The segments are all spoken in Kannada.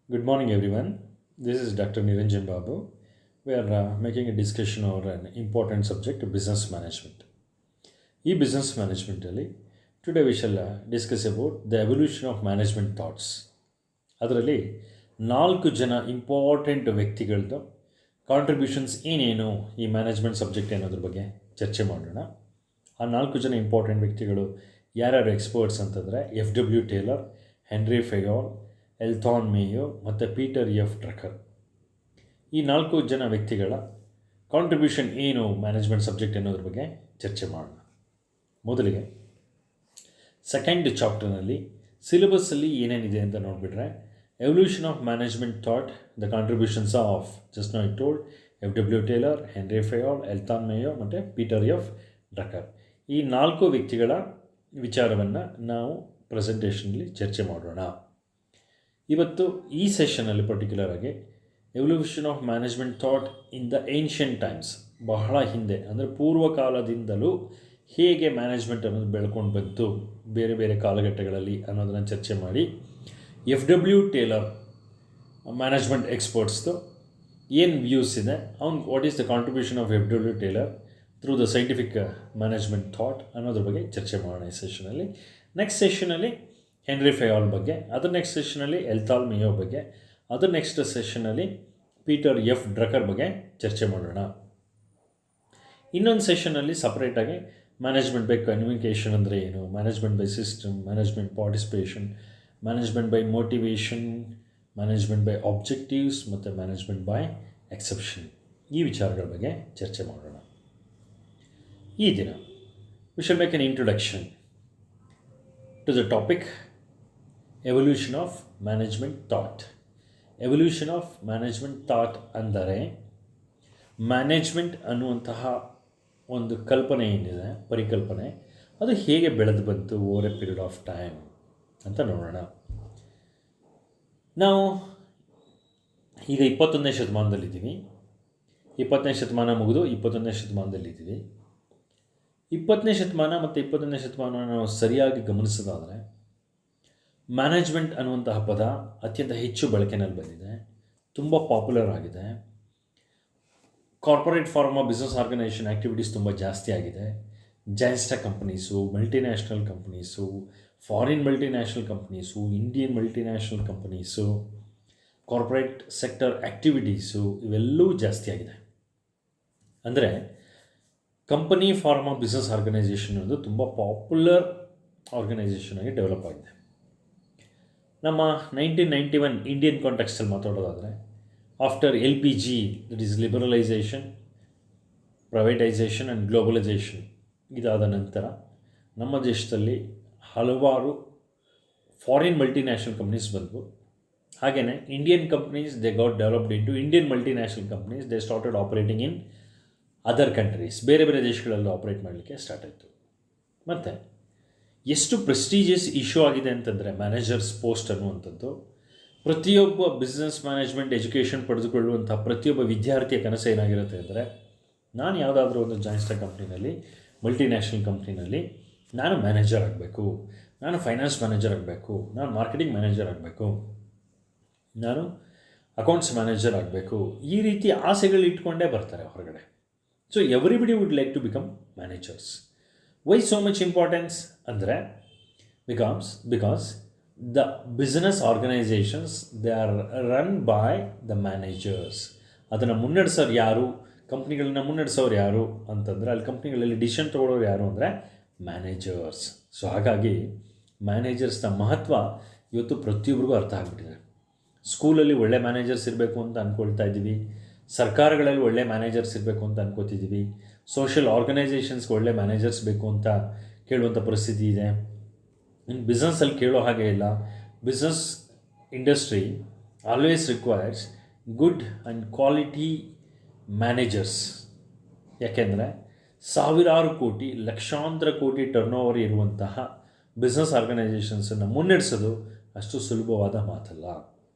Good morning, everyone. This is Dr. Niranjan Babu. We are making a discussion over an important subject, business management. ಈ business management ಅಲ್ಲಿ today we shall discuss about the evolution of management thoughts. ಅದರಲ್ಲಿ 4 ಜನ ಇಂಪಾರ್ಟೆಂಟ್ ವ್ಯಕ್ತಿಗಳದ್ದು ಕಾಂಟ್ರಿಬ್ಯೂಷನ್ಸ್ ಏನೇನು ಈ ಮ್ಯಾನೇಜ್ಮೆಂಟ್ ಸಬ್ಜೆಕ್ಟ್ ಅನ್ನೋದ್ರ ಬಗ್ಗೆ ಚರ್ಚೆ ಮಾಡೋಣ. ಆ 4 ಜನ ಇಂಪಾರ್ಟೆಂಟ್ ವ್ಯಕ್ತಿಗಳು ಯಾರ್ಯಾರು ಎಕ್ಸ್ಪರ್ಟ್ಸ್ ಅಂತಂದರೆ F.W. Taylor, Henry Fayol, Elton Mayo ಮತ್ತು ಪೀಟರ್ ಎಫ್ ಡ್ರಕರ್. ಈ 4 ಜನ ವ್ಯಕ್ತಿಗಳ ಕಾಂಟ್ರಿಬ್ಯೂಷನ್ ಏನು ಮ್ಯಾನೇಜ್ಮೆಂಟ್ ಸಬ್ಜೆಕ್ಟ್ ಅನ್ನೋದ್ರ ಬಗ್ಗೆ ಚರ್ಚೆ ಮಾಡೋಣ. ಮೊದಲಿಗೆ ಸೆಕೆಂಡ್ ಚಾಪ್ಟರ್ನಲ್ಲಿ ಸಿಲೆಬಸ್ಸಲ್ಲಿ ಏನೇನಿದೆ ಅಂತ ನೋಡಿಬಿಟ್ರೆ, evolution of management thought, the contributions of just now it told F.W. Taylor, Henry Fayol, Elton Mayo ಮತ್ತು ಪೀಟರ್ ಎಫ್ ಡ್ರಕರ್. ಈ 4 ವ್ಯಕ್ತಿಗಳ ವಿಚಾರವನ್ನು ನಾವು ಪ್ರೆಸೆಂಟೇಷನಲ್ಲಿ ಚರ್ಚೆ ಮಾಡೋಣ. ಇವತ್ತು ಈ ಸೆಷನಲ್ಲಿ ಪರ್ಟಿಕ್ಯುಲರ್ ಆಗಿ evolution of management thought in the ancient times, ಬಹಳ ಹಿಂದೆ ಅಂದರೆ ಪೂರ್ವಕಾಲದಿಂದಲೂ ಹೇಗೆ ಮ್ಯಾನೇಜ್ಮೆಂಟ್ ಅನ್ನೋದು ಬೆಳ್ಕೊಂಡು ಬಂತು ಬೇರೆ ಬೇರೆ ಕಾಲಘಟ್ಟಗಳಲ್ಲಿ ಅನ್ನೋದನ್ನು ಚರ್ಚೆ ಮಾಡಿ, F.W. ಟೇಲರ್ ಮ್ಯಾನೇಜ್ಮೆಂಟ್ ಎಕ್ಸ್ಪರ್ಟ್ಸ್ದು ಏನು ವ್ಯೂಸ್ ಇದೆ, ಅವ್ನು what is the contribution of F.W. Taylor through the scientific management thought ಅನ್ನೋದ್ರ ಬಗ್ಗೆ ಚರ್ಚೆ ಮಾಡೋಣ ಈ ಸೆಷನಲ್ಲಿ. ನೆಕ್ಸ್ಟ್ ಸೆಷನಲ್ಲಿ ಹೆನ್ರಿ ಫೆಯೋಲ್ ಬಗ್ಗೆ, ಅದರ ನೆಕ್ಸ್ಟ್ ಸೆಷನಲ್ಲಿ ಎಲ್ಥಾನ್ ಮೇಯೋ ಬಗ್ಗೆ, ಅದರ ನೆಕ್ಸ್ಟ್ ಸೆಷನಲ್ಲಿ ಪೀಟರ್ ಎಫ್ ಡ್ರಕರ್ ಬಗ್ಗೆ ಚರ್ಚೆ ಮಾಡೋಣ. ಇನ್ನೊಂದು ಸೆಷನಲ್ಲಿ ಸಪ್ರೇಟಾಗಿ ಮ್ಯಾನೇಜ್ಮೆಂಟ್ ಬೈ ಕಮ್ಯುನಿಕೇಷನ್ ಅಂದರೆ ಏನು, management by system, management participation, management by motivation, management by objectives ಮತ್ತು ಮ್ಯಾನೇಜ್ಮೆಂಟ್ ಬೈ ಎಕ್ಸೆಪ್ಷನ್, ಈ ವಿಚಾರಗಳ ಬಗ್ಗೆ ಚರ್ಚೆ ಮಾಡೋಣ. ಈ ದಿನ we shall make an introduction to the topic evolution of management thought. Evolution of management thought ಅಂದರೆ ಮ್ಯಾನೇಜ್ಮೆಂಟ್ ಅನ್ನುವಂತಹ ಒಂದು ಕಲ್ಪನೆ ಏನಿದೆ, ಪರಿಕಲ್ಪನೆ, ಅದು ಹೇಗೆ ಬೆಳೆದು ಬಂತು over a period of time ಅಂತ ನೋಡೋಣ. ನಾವು ಈಗ 21ನೇ ಶತಮಾನದಲ್ಲಿದ್ದೀವಿ. 20ನೇ ಶತಮಾನ ಮುಗಿದು 21ನೇ ಶತಮಾನದಲ್ಲಿದ್ದೀವಿ. 20ನೇ ಶತಮಾನ ಮತ್ತು 21ನೇ ಶತಮಾನ ನಾವು ಸರಿಯಾಗಿ ಗಮನಿಸೋದಾದರೆ, ಮ್ಯಾನೇಜ್ಮೆಂಟ್ ಅನ್ನುವಂತಹ ಪದ ಅತ್ಯಂತ ಹೆಚ್ಚು ಬಳಕೆಯಲ್ಲಿ ಬಂದಿದೆ, ತುಂಬ ಪಾಪ್ಯುಲರ್ ಆಗಿದೆ. Corporate form of business organisation activities ತುಂಬ ಜಾಸ್ತಿ ಆಗಿದೆ. Joint stock companies, multinational companies, foreign multinational companies, Indian multinational companies, corporate sector activities ಇವೆಲ್ಲವೂ ಜಾಸ್ತಿ ಆಗಿದೆ. ಅಂದರೆ company form of business organisation ಅನ್ನೋದು ತುಂಬ ಪಾಪ್ಯುಲರ್ ಆರ್ಗನೈಸೇಷನ್ ಆಗಿ ಡೆವಲಪ್ ಆಗಿದೆ. ನಮ್ಮ 1991 ಇಂಡಿಯನ್ ಕಾಂಟೆಕ್ಸ್ಟಲ್ಲಿ ಮಾತಾಡೋದಾದರೆ, after LPG, that is liberalisation, privatisation and globalisation ಇದಾದ ನಂತರ ನಮ್ಮ ದೇಶದಲ್ಲಿ ಹಲವಾರು ಫಾರಿನ್ ಮಲ್ಟಿನ್ಯಾಷನಲ್ ಕಂಪ್ನೀಸ್ ಬಂದವು. ಹಾಗೆಯೇ Indian companies they got developed into Indian multinational companies, they started operating in other countries, ಬೇರೆ ಬೇರೆ ದೇಶಗಳಲ್ಲಿ ಆಪರೇಟ್ ಮಾಡಲಿಕ್ಕೆ ಸ್ಟಾರ್ಟ್ ಆಯಿತು. ಮತ್ತು ಎಷ್ಟು ಪ್ರೆಸ್ಟೀಜಿಯಸ್ ಇಶ್ಯೂ ಆಗಿದೆ ಅಂತಂದರೆ ಮ್ಯಾನೇಜರ್ಸ್ ಪೋಸ್ಟ್ ಅನ್ನುವಂಥದ್ದು ಪ್ರತಿಯೊಬ್ಬ ಬಿಸ್ನೆಸ್ ಮ್ಯಾನೇಜ್ಮೆಂಟ್ ಎಜುಕೇಷನ್ ಪಡೆದುಕೊಳ್ಳುವಂಥ ಪ್ರತಿಯೊಬ್ಬ ವಿದ್ಯಾರ್ಥಿಯ ಕನಸು ಏನಾಗಿರುತ್ತೆ ಅಂದರೆ, ನಾನು ಯಾವುದಾದ್ರೂ ಒಂದು ಜಾಯಿನ್ಸ್ಟಾ ಕಂಪ್ನಿನಲ್ಲಿ, ಮಲ್ಟಿನ್ಯಾಷನಲ್ ಕಂಪ್ನಿನಲ್ಲಿ ನಾನು ಮ್ಯಾನೇಜರ್ ಆಗಬೇಕು, ನಾನು ಫೈನಾನ್ಸ್ ಮ್ಯಾನೇಜರ್ ಆಗಬೇಕು, ನಾನು ಮಾರ್ಕೆಟಿಂಗ್ ಮ್ಯಾನೇಜರ್ ಆಗಬೇಕು, ನಾನು ಅಕೌಂಟ್ಸ್ ಮ್ಯಾನೇಜರ್ ಆಗಬೇಕು, ಈ ರೀತಿ ಆಸೆಗಳು ಇಟ್ಕೊಂಡೇ ಬರ್ತಾರೆ ಹೊರಗಡೆ. So everybody would like to become managers. Why so much importance ಅಂದರೆ, because the business organisations they are run by the managers. ಅದನ್ನು ಮುನ್ನಡೆಸೋರು ಯಾರು, ಕಂಪ್ನಿಗಳನ್ನ ಮುನ್ನಡೆಸೋರು ಯಾರು ಅಂತಂದರೆ, ಅಲ್ಲಿ ಕಂಪ್ನಿಗಳಲ್ಲಿ ಡಿಸಿಷನ್ ತೊಗೊಳ್ಳೋರು ಯಾರು ಅಂದರೆ ಮ್ಯಾನೇಜರ್ಸ್. ಸೊ ಹಾಗಾಗಿ ಮ್ಯಾನೇಜರ್ಸ್ನ ಮಹತ್ವ ಇವತ್ತು ಪ್ರತಿಯೊಬ್ಬರಿಗೂ ಅರ್ಥ ಆಗಿಬಿಟ್ಟಿದೆ. ಸ್ಕೂಲಲ್ಲಿ ಒಳ್ಳೆ ಮ್ಯಾನೇಜರ್ಸ್ ಇರಬೇಕು ಅಂತ ಅಂದ್ಕೊಳ್ತಾ ಇದ್ದೀವಿ, ಸರ್ಕಾರಗಳಲ್ಲಿ ಒಳ್ಳೆ ಮ್ಯಾನೇಜರ್ಸ್ ಇರಬೇಕು ಅಂತ ಅಂದ್ಕೋತಿದ್ದೀವಿ, ಸೋಷಿಯಲ್ ಆರ್ಗನೈಸೇಷನ್ಸ್ಗೆ ಒಳ್ಳೆ ಮ್ಯಾನೇಜರ್ಸ್ ಬೇಕು ಅಂತ ಕೇಳುವಂಥ ಪರಿಸ್ಥಿತಿ ಇದೆ. ಇನ್ನು ಬಿಸ್ನೆಸ್ಸಲ್ಲಿ ಕೇಳೋ ಹಾಗೆ ಇಲ್ಲ. Business industry always requires good and quality managers. ಯಾಕೆಂದರೆ ಸಾವಿರಾರು ಕೋಟಿ, ಲಕ್ಷಾಂತರ ಕೋಟಿ ಟರ್ನ್ ಓವರ್ ಇರುವಂತಹ ಬಿಸ್ನೆಸ್ ಆರ್ಗನೈಸೇಷನ್ಸನ್ನು ಮುನ್ನಡೆಸೋದು ಅಷ್ಟು ಸುಲಭವಾದ ಮಾತಲ್ಲ.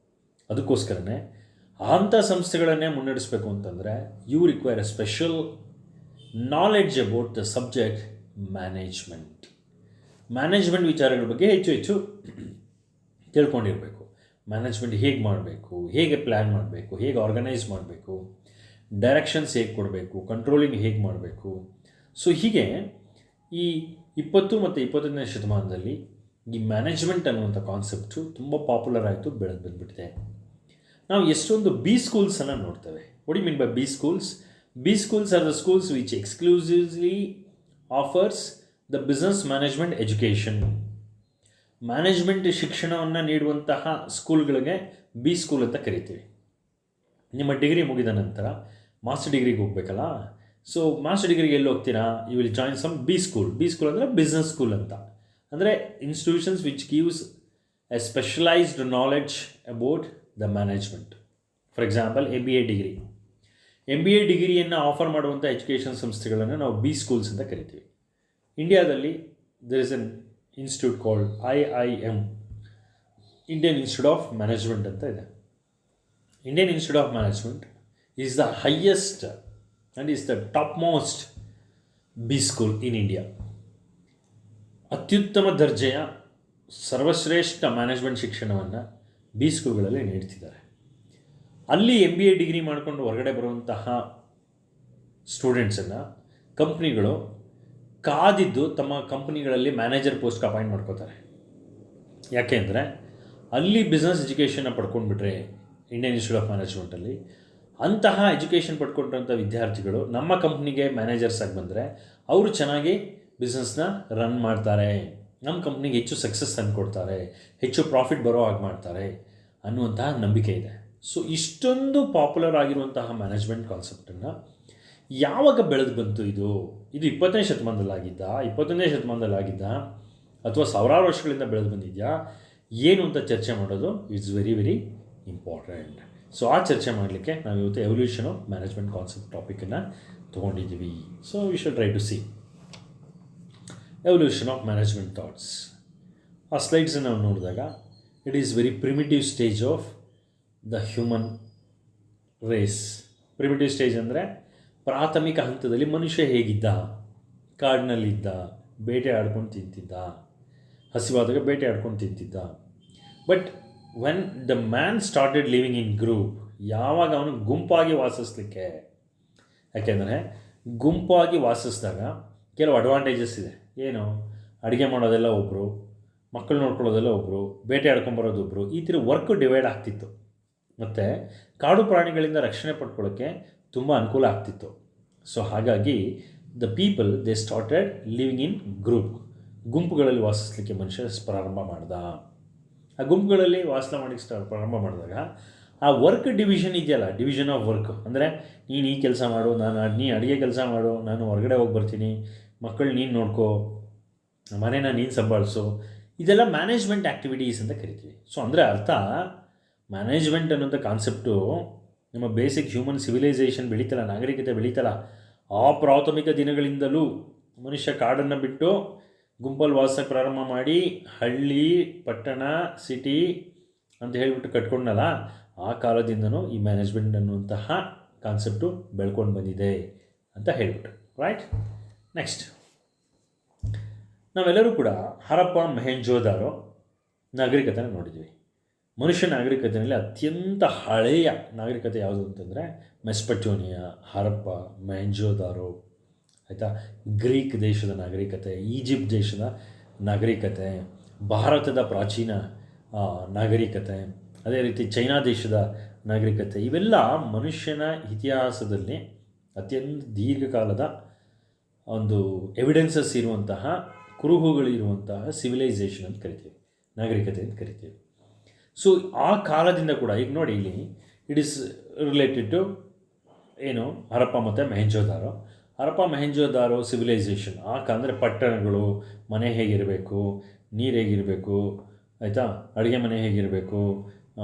ಅದಕ್ಕೋಸ್ಕರನೇ ಅಂಥ ಸಂಸ್ಥೆಗಳನ್ನೇ ಮುನ್ನಡೆಸಬೇಕು ಅಂತಂದರೆ you require a special knowledge about the subject management ವಿಚಾರಗಳ ಬಗ್ಗೆ ಹೆಚ್ಚು ತಿಳ್ಕೊಂಡಿರಬೇಕು. ಮ್ಯಾನೇಜ್ಮೆಂಟ್ ಹೇಗೆ ಮಾಡಬೇಕು, ಹೇಗೆ ಪ್ಲ್ಯಾನ್ ಮಾಡಬೇಕು, ಹೇಗೆ ಆರ್ಗನೈಸ್ ಮಾಡಬೇಕು, ಡೈರೆಕ್ಷನ್ಸ್ ಹೇಗೆ ಕೊಡಬೇಕು, ಕಂಟ್ರೋಲಿಂಗ್ ಹೇಗೆ ಮಾಡಬೇಕು. ಸೊ ಹೀಗೆ ಈ 20 ಮತ್ತು 21ನೇ ಶತಮಾನದಲ್ಲಿ ಈ ಮ್ಯಾನೇಜ್ಮೆಂಟ್ ಅನ್ನುವಂಥ ಕಾನ್ಸೆಪ್ಟು ತುಂಬ ಪಾಪ್ಯುಲರ್ ಆಯಿತು, ಬೆಳೆದು ಬಂದುಬಿಟ್ಟಿದೆ. ನಾವು ಎಷ್ಟೊಂದು ಬಿ ಸ್ಕೂಲ್ಸನ್ನು ನೋಡ್ತೇವೆ. What you mean by B schools? B schools are the schools which exclusively offers the business management education. Management ಶಿಕ್ಷಣವನ್ನು ನೀಡುವಂತಹ ಸ್ಕೂಲ್ಗಳಿಗೆ ಬಿ ಸ್ಕೂಲ್ ಅಂತ ಕರಿತೀವಿ. ನಿಮ್ಮ ಡಿಗ್ರಿ ಮುಗಿದ ನಂತರ ಮಾಸ್ಟರ್ ಡಿಗ್ರಿಗೆ ಹೋಗಬೇಕಲ್ಲ. ಸೊ ಮಾಸ್ಟರ್ ಡಿಗ್ರಿಗೆ ಎಲ್ಲಿ ಹೋಗ್ತೀರಾ? You will join some B school. B school ಅಂದರೆ ಬಿಸ್ನೆಸ್ ಸ್ಕೂಲ್ ಅಂತ. ಅಂದರೆ institutions which gives a specialised knowledge about the management. For example MBA degree. MBA ಡಿಗ್ರಿಯನ್ನು ಆಫರ್ ಮಾಡುವಂಥ ಎಜುಕೇಷನ್ ಸಂಸ್ಥೆಗಳನ್ನು ನಾವು ಬಿ ಸ್ಕೂಲ್ಸ್ ಅಂತ ಕರಿತೀವಿ. ಇಂಡಿಯಾದಲ್ಲಿ there is an institute called IIM, Indian institute of management ಅಂತ ಇದೆ. Indian institute of management is the highest and is the top most B school in India. ಅತ್ಯುತ್ತಮ ದರ್ಜೆಯ ಸರ್ವಶ್ರೇಷ್ಠ ಮ್ಯಾನೇಜ್ಮೆಂಟ್ ಶಿಕ್ಷಣವನ್ನು ಬಿ ಸ್ಕೂಲ್ಗಳಲ್ಲಿ ನೀಡ್ತಿದ್ದಾರೆ. ಅಲ್ಲಿ MBA ಡಿಗ್ರಿ ಮಾಡಿಕೊಂಡು ಹೊರಗಡೆ ಬರುವಂತಹ ಸ್ಟೂಡೆಂಟ್ಸನ್ನು ಕಂಪ್ನಿಗಳು ಕಾದಿದ್ದು ತಮ್ಮ ಕಂಪ್ನಿಗಳಲ್ಲಿ ಮ್ಯಾನೇಜರ್ ಪೋಸ್ಟ್ಗೆ ಅಪಾಯಿಂಟ್ ಮಾಡ್ಕೋತಾರೆ. ಯಾಕೆ ಅಂದರೆ ಅಲ್ಲಿ ಬಿಸ್ನೆಸ್ ಎಜುಕೇಷನ್ನ ಪಡ್ಕೊಂಡ್ಬಿಟ್ರೆ ಇಂಡಿಯನ್ ಇನ್ಸ್ಟಿಟ್ಯೂಟ್ ಆಫ್ ಮ್ಯಾನೇಜ್ಮೆಂಟಲ್ಲಿ ಅಂತಹ ಎಜುಕೇಷನ್ ಪಡ್ಕೊಂಡ್ರಂಥ ವಿದ್ಯಾರ್ಥಿಗಳು ನಮ್ಮ ಕಂಪ್ನಿಗೆ ಮ್ಯಾನೇಜರ್ಸ್ ಆಗಿ ಬಂದರೆ ಅವರು ಚೆನ್ನಾಗಿ ಬಿಸ್ನೆಸ್ನ ರನ್ ಮಾಡ್ತಾರೆ, ನಮ್ಮ ಕಂಪ್ನಿಗೆ ಹೆಚ್ಚು ಸಕ್ಸಸ್ ತಂದುಕೊಡ್ತಾರೆ, ಹೆಚ್ಚು ಪ್ರಾಫಿಟ್ ಬರೋ ಹಾಗೆ ಮಾಡ್ತಾರೆ ಅನ್ನುವಂತಹ ನಂಬಿಕೆ ಇದೆ. ಸೊ ಇಷ್ಟೊಂದು ಪಾಪ್ಯುಲರ್ ಆಗಿರುವಂತಹ ಮ್ಯಾನೇಜ್ಮೆಂಟ್ ಕಾನ್ಸೆಪ್ಟನ್ನು ಯಾವಾಗ ಬೆಳೆದು ಬಂತು? ಇದು 20ನೇ ಶತಮಾನದಲ್ಲಾಗಿದ್ದ, 21ನೇ ಶತಮಾನದಲ್ಲಾಗಿದ್ದ, ಅಥವಾ ಸಾವಿರಾರು ವರ್ಷಗಳಿಂದ ಬೆಳೆದು ಬಂದಿದೆಯಾ ಏನು ಅಂತ ಚರ್ಚೆ ಮಾಡೋದು it's very very important. So ಆ ಚರ್ಚೆ ಮಾಡಲಿಕ್ಕೆ ನಾವು ಇವತ್ತು ಎವಲ್ಯೂಷನ್ ಆಫ್ ಮ್ಯಾನೇಜ್ಮೆಂಟ್ ಕಾನ್ಸೆಪ್ಟ್ ಟಾಪಿಕನ್ನು ತೊಗೊಂಡಿದ್ದೀವಿ. So we should try to see evolution of management thoughts. ಆ ಸ್ಲೈಡ್ಸನ್ನು ನಾವು ನೋಡಿದಾಗ it is very primitive stage of the human race. Primitive stage ಅಂದರೆ ಪ್ರಾಥಮಿಕ ಹಂತದಲ್ಲಿ ಮನುಷ್ಯ ಹೇಗಿದ್ದ? ಕಾಡಿನಲ್ಲಿದ್ದ, ಬೇಟೆ ಆಡ್ಕೊಂಡು ತಿಂತಿದ್ದ, ಹಸಿವಾದಾಗ ಬೇಟೆ ಆಡ್ಕೊಂಡು ತಿಂತಿದ್ದ. But when the man started living in group, ಯಾವಾಗ ಅವನು ಗುಂಪಾಗಿ ವಾಸಿಸ್ಲಿಕ್ಕೆ, ಯಾಕೆಂದರೆ ಗುಂಪಾಗಿ ವಾಸಿಸಿದಾಗ ಕೆಲವು ಅಡ್ವಾಂಟೇಜಸ್ ಇದೆ. ಏನು? ಅಡುಗೆ ಮಾಡೋದೆಲ್ಲ ಒಬ್ಬರು, ಮಕ್ಕಳು ನೋಡ್ಕೊಳ್ಳೋದೆಲ್ಲ ಒಬ್ಬರು, ಬೇಟೆ ಆಡ್ಕೊಂಬರೋದು ಒಬ್ಬರು, ಈ ಥರ ವರ್ಕ್ ಡಿವೈಡ್ ಆಗ್ತಿತ್ತು. ಮತ್ತು ಕಾಡು ಪ್ರಾಣಿಗಳಿಂದ ರಕ್ಷಣೆ ಪಡ್ಕೊಳ್ಳೋಕ್ಕೆ ತುಂಬ ಅನುಕೂಲ ಆಗ್ತಿತ್ತು. ಸೊ ಹಾಗಾಗಿ the people they started living in group. ಗುಂಪುಗಳಲ್ಲಿ ವಾಸಿಸಲಿಕ್ಕೆ ಮನುಷ್ಯ ಪ್ರಾರಂಭ ಮಾಡ್ದ. ಆ ಗುಂಪುಗಳಲ್ಲಿ ವಾಸನ ಮಾಡಲಿಕ್ಕೆ ಪ್ರಾರಂಭ ಮಾಡಿದಾಗ ಆ ವರ್ಕ್ ಡಿವಿಷನ್ ಇದೆಯಲ್ಲ, ಡಿವಿಷನ್ ಆಫ್ ವರ್ಕ್ ಅಂದರೆ ನೀನು ಈ ಕೆಲಸ ಮಾಡು, ನೀ ಅಡುಗೆ ಕೆಲಸ ಮಾಡು, ನಾನು ಹೊರಗಡೆ ಹೋಗಿ ಬರ್ತೀನಿ, ಮಕ್ಕಳು ನೀನು ನೋಡ್ಕೋ, ಮನೇನ ನೀನು ಸಂಭಾಳಿಸು, ಇದೆಲ್ಲ ಮ್ಯಾನೇಜ್ಮೆಂಟ್ ಆ್ಯಕ್ಟಿವಿಟೀಸ್ ಅಂತ ಕರಿತೀವಿ. ಸೊ ಅಂದರೆ ಅರ್ಥ, ಮ್ಯಾನೇಜ್ಮೆಂಟ್ ಅನ್ನೋಂಥ ಕಾನ್ಸೆಪ್ಟು ನಮ್ಮ ಬೇಸಿಕ್ ಹ್ಯೂಮನ್ ಸಿವಿಲೈಸೇಷನ್ ಬೆಳೀತಲ್ಲ, ನಾಗರಿಕತೆ ಬೆಳೀತಲ್ಲ, ಆ ಪ್ರಾಥಮಿಕ ದಿನಗಳಿಂದಲೂ ಮನುಷ್ಯ ಕಾಡನ್ನು ಬಿಟ್ಟು ಗುಂಪಲ್ಲಿ ವಾಸಕ್ಕೆ ಪ್ರಾರಂಭ ಮಾಡಿ ಹಳ್ಳಿ, ಪಟ್ಟಣ, ಸಿಟಿ ಅಂತ ಹೇಳಿಬಿಟ್ಟು ಕಟ್ಕೊಂಡಲ್ಲ, ಆ ಕಾಲದಿಂದನೂ ಈ ಮ್ಯಾನೇಜ್ಮೆಂಟ್ ಅನ್ನುವಂತಹ ಕಾನ್ಸೆಪ್ಟು ಬೆಳ್ಕೊಂಡು ಬಂದಿದೆ ಅಂತ ಹೇಳಿಬಿಟ್ಟು. ರೈಟ್. ನೆಕ್ಸ್ಟ್, ನಾವೆಲ್ಲರೂ ಕೂಡ ಹರಪ್ಪ ಮೊಹೆಂಜೋದಾರೋ ನಾಗರಿಕತೆನ ನೋಡಿದ್ದೀವಿ. ಮನುಷ್ಯ ನಾಗರಿಕತೆಯಲ್ಲಿ ಅತ್ಯಂತ ಹಳೆಯ ನಾಗರಿಕತೆ ಯಾವುದು ಅಂತಂದರೆ ಮೆಸ್ಪಟೋನಿಯಾ, ಹರಪ್ಪ, ಮೊಹೆಂಜೋದಾರೋ, ಆಯಿತಾ. ಗ್ರೀಕ್ ದೇಶದ ನಾಗರಿಕತೆ, ಈಜಿಪ್ಟ್ ದೇಶದ ನಾಗರಿಕತೆ, ಭಾರತದ ಪ್ರಾಚೀನ ನಾಗರಿಕತೆ, ಅದೇ ರೀತಿ ಚೈನಾ ದೇಶದ ನಾಗರಿಕತೆ, ಇವೆಲ್ಲ ಮನುಷ್ಯನ ಇತಿಹಾಸದಲ್ಲಿ ಅತ್ಯಂತ ದೀರ್ಘಕಾಲದ ಒಂದು ಎವಿಡೆನ್ಸಸ್ ಇರುವಂತಹ, ಕುರುಹುಗಳಿರುವಂತಹ ಸಿವಿಲೈಸೇಷನ್ ಅಂತ ಕರಿತೀವಿ, ನಾಗರಿಕತೆ ಅಂತ ಕರಿತೀವಿ. ಸೊ ಆ ಕಾಲದಿಂದ ಕೂಡ ಈಗ ನೋಡಿ, ಇಲ್ಲಿ ಇಟ್ ಈಸ್ ರಿಲೇಟೆಡ್ ಟು ಏನು, ಹರಪ್ಪ ಮತ್ತು ಮೊಹೆಂಜೋದಾರೋ. ಹರಪ್ಪ ಮೊಹೆಂಜೋದಾರೋ ಸಿವಿಲೈಸೇಷನ್ ಅಂದರೆ ಪಟ್ಟಣಗಳು, ಮನೆ ಹೇಗಿರಬೇಕು, ನೀರು ಹೇಗಿರಬೇಕು, ಆಯಿತಾ, ಅಡುಗೆ ಮನೆ ಹೇಗಿರಬೇಕು,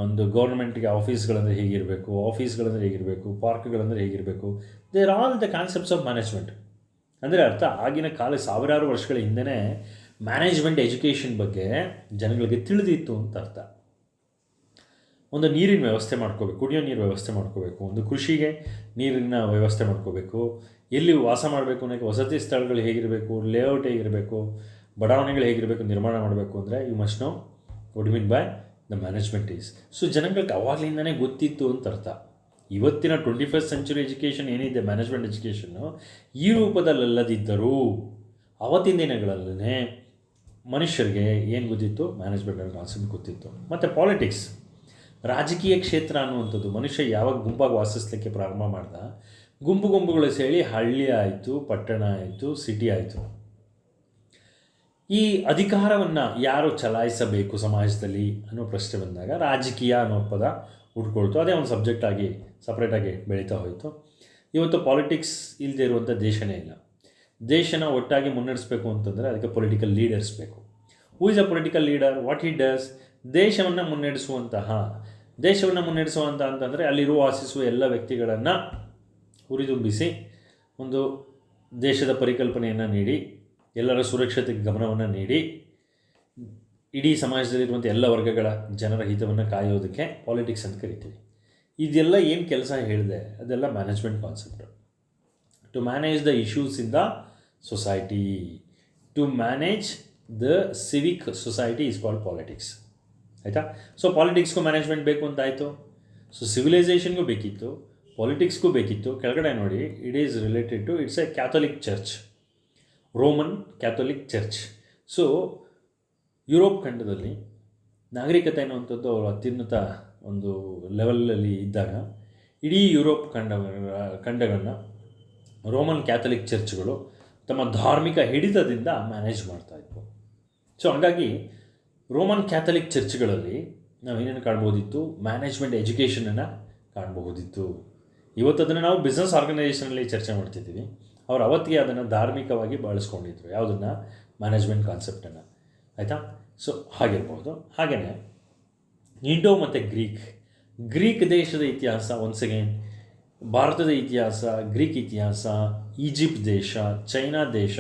ಒಂದು ಗೌರ್ಮೆಂಟ್ಗೆ ಆಫೀಸ್ಗಳಂದರೆ ಹೇಗಿರಬೇಕು, ಆಫೀಸ್ಗಳಂದರೆ ಹೇಗಿರಬೇಕು, ಪಾರ್ಕ್ಗಳಂದರೆ ಹೇಗಿರಬೇಕು, they are all the concepts of management. ಅಂದರೆ ಅರ್ಥ, ಆಗಿನ ಕಾಲ ಸಾವಿರಾರು ವರ್ಷಗಳ ಹಿಂದೆಯೇ ಮ್ಯಾನೇಜ್ಮೆಂಟ್ ಎಜುಕೇಷನ್ ಬಗ್ಗೆ ಜನಗಳಿಗೆ ತಿಳಿದಿತ್ತು ಅಂತ ಅರ್ಥ. ಒಂದು ನೀರಿನ ವ್ಯವಸ್ಥೆ ಮಾಡ್ಕೋಬೇಕು, ಕುಡಿಯೋ ನೀರು ವ್ಯವಸ್ಥೆ ಮಾಡ್ಕೋಬೇಕು, ಒಂದು ಕೃಷಿಗೆ ನೀರಿನ ವ್ಯವಸ್ಥೆ ಮಾಡ್ಕೋಬೇಕು, ಎಲ್ಲಿ ವಾಸ ಮಾಡಬೇಕು ಅನ್ನೋಕ್ಕೆ ವಸತಿ ಸ್ಥಳಗಳು ಹೇಗಿರಬೇಕು, ಲೇಔಟ್ ಹೇಗಿರಬೇಕು, ಬಡಾವಣೆಗಳು ಹೇಗಿರಬೇಕು ನಿರ್ಮಾಣ ಮಾಡಬೇಕು ಅಂದರೆ you must know what you mean by the management is. So ಜನಗಳಿಗೆ ಅವಾಗಲಿಂದನೇ ಗೊತ್ತಿತ್ತು ಅಂತ ಅರ್ಥ. ಇವತ್ತಿನ 21st ಸೆಂಚುರಿ ಎಜುಕೇಷನ್ ಏನಿದೆ, ಮ್ಯಾನೇಜ್ಮೆಂಟ್ ಎಜುಕೇಷನ್ನು ಈ ರೂಪದಲ್ಲದಿದ್ದರೂ ಅವತ್ತಿನ ದಿನಗಳಲ್ಲೇ ಮನುಷ್ಯರಿಗೆ ಏನು ಗೊತ್ತಿತ್ತು, ಮ್ಯಾನೇಜ್ಮೆಂಟ್ ಅನ್ನೋ ಕಾನ್ಸೆಪ್ಟ್ ಗೊತ್ತಿತ್ತು. ಮತ್ತು ಪಾಲಿಟಿಕ್ಸ್, ರಾಜಕೀಯ ಕ್ಷೇತ್ರ ಅನ್ನುವಂಥದ್ದು ಮನುಷ್ಯ ಯಾವಾಗ ಗುಂಪಾಗಿ ವಾಸಿಸಲಿಕ್ಕೆ ಪ್ರಾರಂಭ ಮಾಡ್ದ, ಗುಂಪುಗಳು ಸೇರಿ ಹಳ್ಳಿ ಆಯಿತು, ಪಟ್ಟಣ ಆಯಿತು, ಸಿಟಿ ಆಯಿತು. ಈ ಅಧಿಕಾರವನ್ನು ಯಾರು ಚಲಾಯಿಸಬೇಕು ಸಮಾಜದಲ್ಲಿ ಅನ್ನೋ ಪ್ರಶ್ನೆ ಬಂದಾಗ ರಾಜಕೀಯ ಅನ್ನೋ ಪದ ಹುಡ್ಕೊಳ್ತು. ಅದೇ ಒಂದು ಸಬ್ಜೆಕ್ಟಾಗಿ ಸಪ್ರೇಟಾಗಿ ಬೆಳೀತಾ ಹೋಯಿತು. ಇವತ್ತು ಪಾಲಿಟಿಕ್ಸ್ ಇಲ್ಲದೆ ಇರುವಂಥ ದೇಶನೇ ಇಲ್ಲ. ದೇಶನ ಒಟ್ಟಾಗಿ ಮುನ್ನಡೆಸಬೇಕು ಅಂತಂದರೆ ಅದಕ್ಕೆ ಪೊಲಿಟಿಕಲ್ ಲೀಡರ್ಸ್ ಬೇಕು. Who is a political leader? What he does? ದೇಶವನ್ನು ಮುನ್ನಡೆಸುವಂಥ ಅಂತಂದರೆ ಅಲ್ಲಿರುವ ವಾಸಿಸುವ ಎಲ್ಲ ವ್ಯಕ್ತಿಗಳನ್ನು ಹುರಿದುಂಬಿಸಿ ಒಂದು ದೇಶದ ಪರಿಕಲ್ಪನೆಯನ್ನು ನೀಡಿ, ಎಲ್ಲರ ಸುರಕ್ಷತೆಗೆ ಗಮನವನ್ನು ನೀಡಿ, ಇಡೀ ಸಮಾಜದಲ್ಲಿರುವಂಥ ಎಲ್ಲ ವರ್ಗಗಳ ಜನರ ಹಿತವನ್ನು ಕಾಯೋದಕ್ಕೆ ಪಾಲಿಟಿಕ್ಸ್ ಅಂತ ಕರಿತೀವಿ. ಇದೆಲ್ಲ ಏನು ಕೆಲಸ ಹೇಳಿದೆ ಅದೆಲ್ಲ management concept. To manage the issues in the society, to manage the civic society is called politics. ಆಯಿತಾ? ಸೊ ಪಾಲಿಟಿಕ್ಸ್ಗೂ ಮ್ಯಾನೇಜ್ಮೆಂಟ್ ಬೇಕು ಅಂತ ಆಯಿತು. ಸೊ ಸಿವಿಲೈಸೇಷನ್ಗೂ ಬೇಕಿತ್ತು, ಪಾಲಿಟಿಕ್ಸ್ಗೂ ಬೇಕಿತ್ತು. ಕೆಳಗಡೆ ನೋಡಿ, it is related to, it's a Catholic church, Roman Catholic church. So Europe ಖಂಡದಲ್ಲಿ ನಾಗರಿಕತೆ ಅನ್ನುವಂಥದ್ದು ಅವರು ಅತ್ಯುನ್ನತ ಒಂದು ಲೆವೆಲಲ್ಲಿ ಇದ್ದಾಗ ಇಡೀ ಯುರೋಪ್ ಖಂಡಗಳನ್ನು ರೋಮನ್ ಕ್ಯಾಥೋಲಿಕ್ ಚರ್ಚ್ಗಳು ತಮ್ಮ ಧಾರ್ಮಿಕ ಹಿಡಿತದಿಂದ ಮ್ಯಾನೇಜ್ ಮಾಡ್ತಾಯಿದ್ವು. ಸೊ ಹಾಗಾಗಿ ರೋಮನ್ ಕ್ಯಾಥೋಲಿಕ್ ಚರ್ಚ್ಗಳಲ್ಲಿ ನಾವೇನೇನು ಕಾಣ್ಬೋದಿತ್ತು, ಮ್ಯಾನೇಜ್ಮೆಂಟ್ ಎಜುಕೇಷನನ್ನು ಕಾಣಬಹುದಿತ್ತು. ಇವತ್ತು ಅದನ್ನು ನಾವು ಬಿಸ್ನೆಸ್ ಆರ್ಗನೈಸೇಷನಲ್ಲಿ ಚರ್ಚೆ ಮಾಡ್ತಿದ್ದೀವಿ. ಅವ್ರು ಅವತ್ತಿಗೆ ಅದನ್ನು ಧಾರ್ಮಿಕವಾಗಿ ಬಳಸ್ಕೊಂಡಿದ್ರು, ಯಾವುದನ್ನು, ಮ್ಯಾನೇಜ್ಮೆಂಟ್ ಕಾನ್ಸೆಪ್ಟನ್ನು. ಆಯಿತಾ? ಸೊ ಹಾಗಿರ್ಬೋದು. ಹಾಗೆಯೇ ಇಂಡೋ ಮತ್ತು ಗ್ರೀಕ್ ದೇಶದ ಇತಿಹಾಸ, ಒನ್ಸ್ ಅಗೇನ್ ಭಾರತದ ಇತಿಹಾಸ, ಗ್ರೀಕ್ ಇತಿಹಾಸ, ಈಜಿಪ್ಟ್ ದೇಶ, ಚೈನಾ ದೇಶ,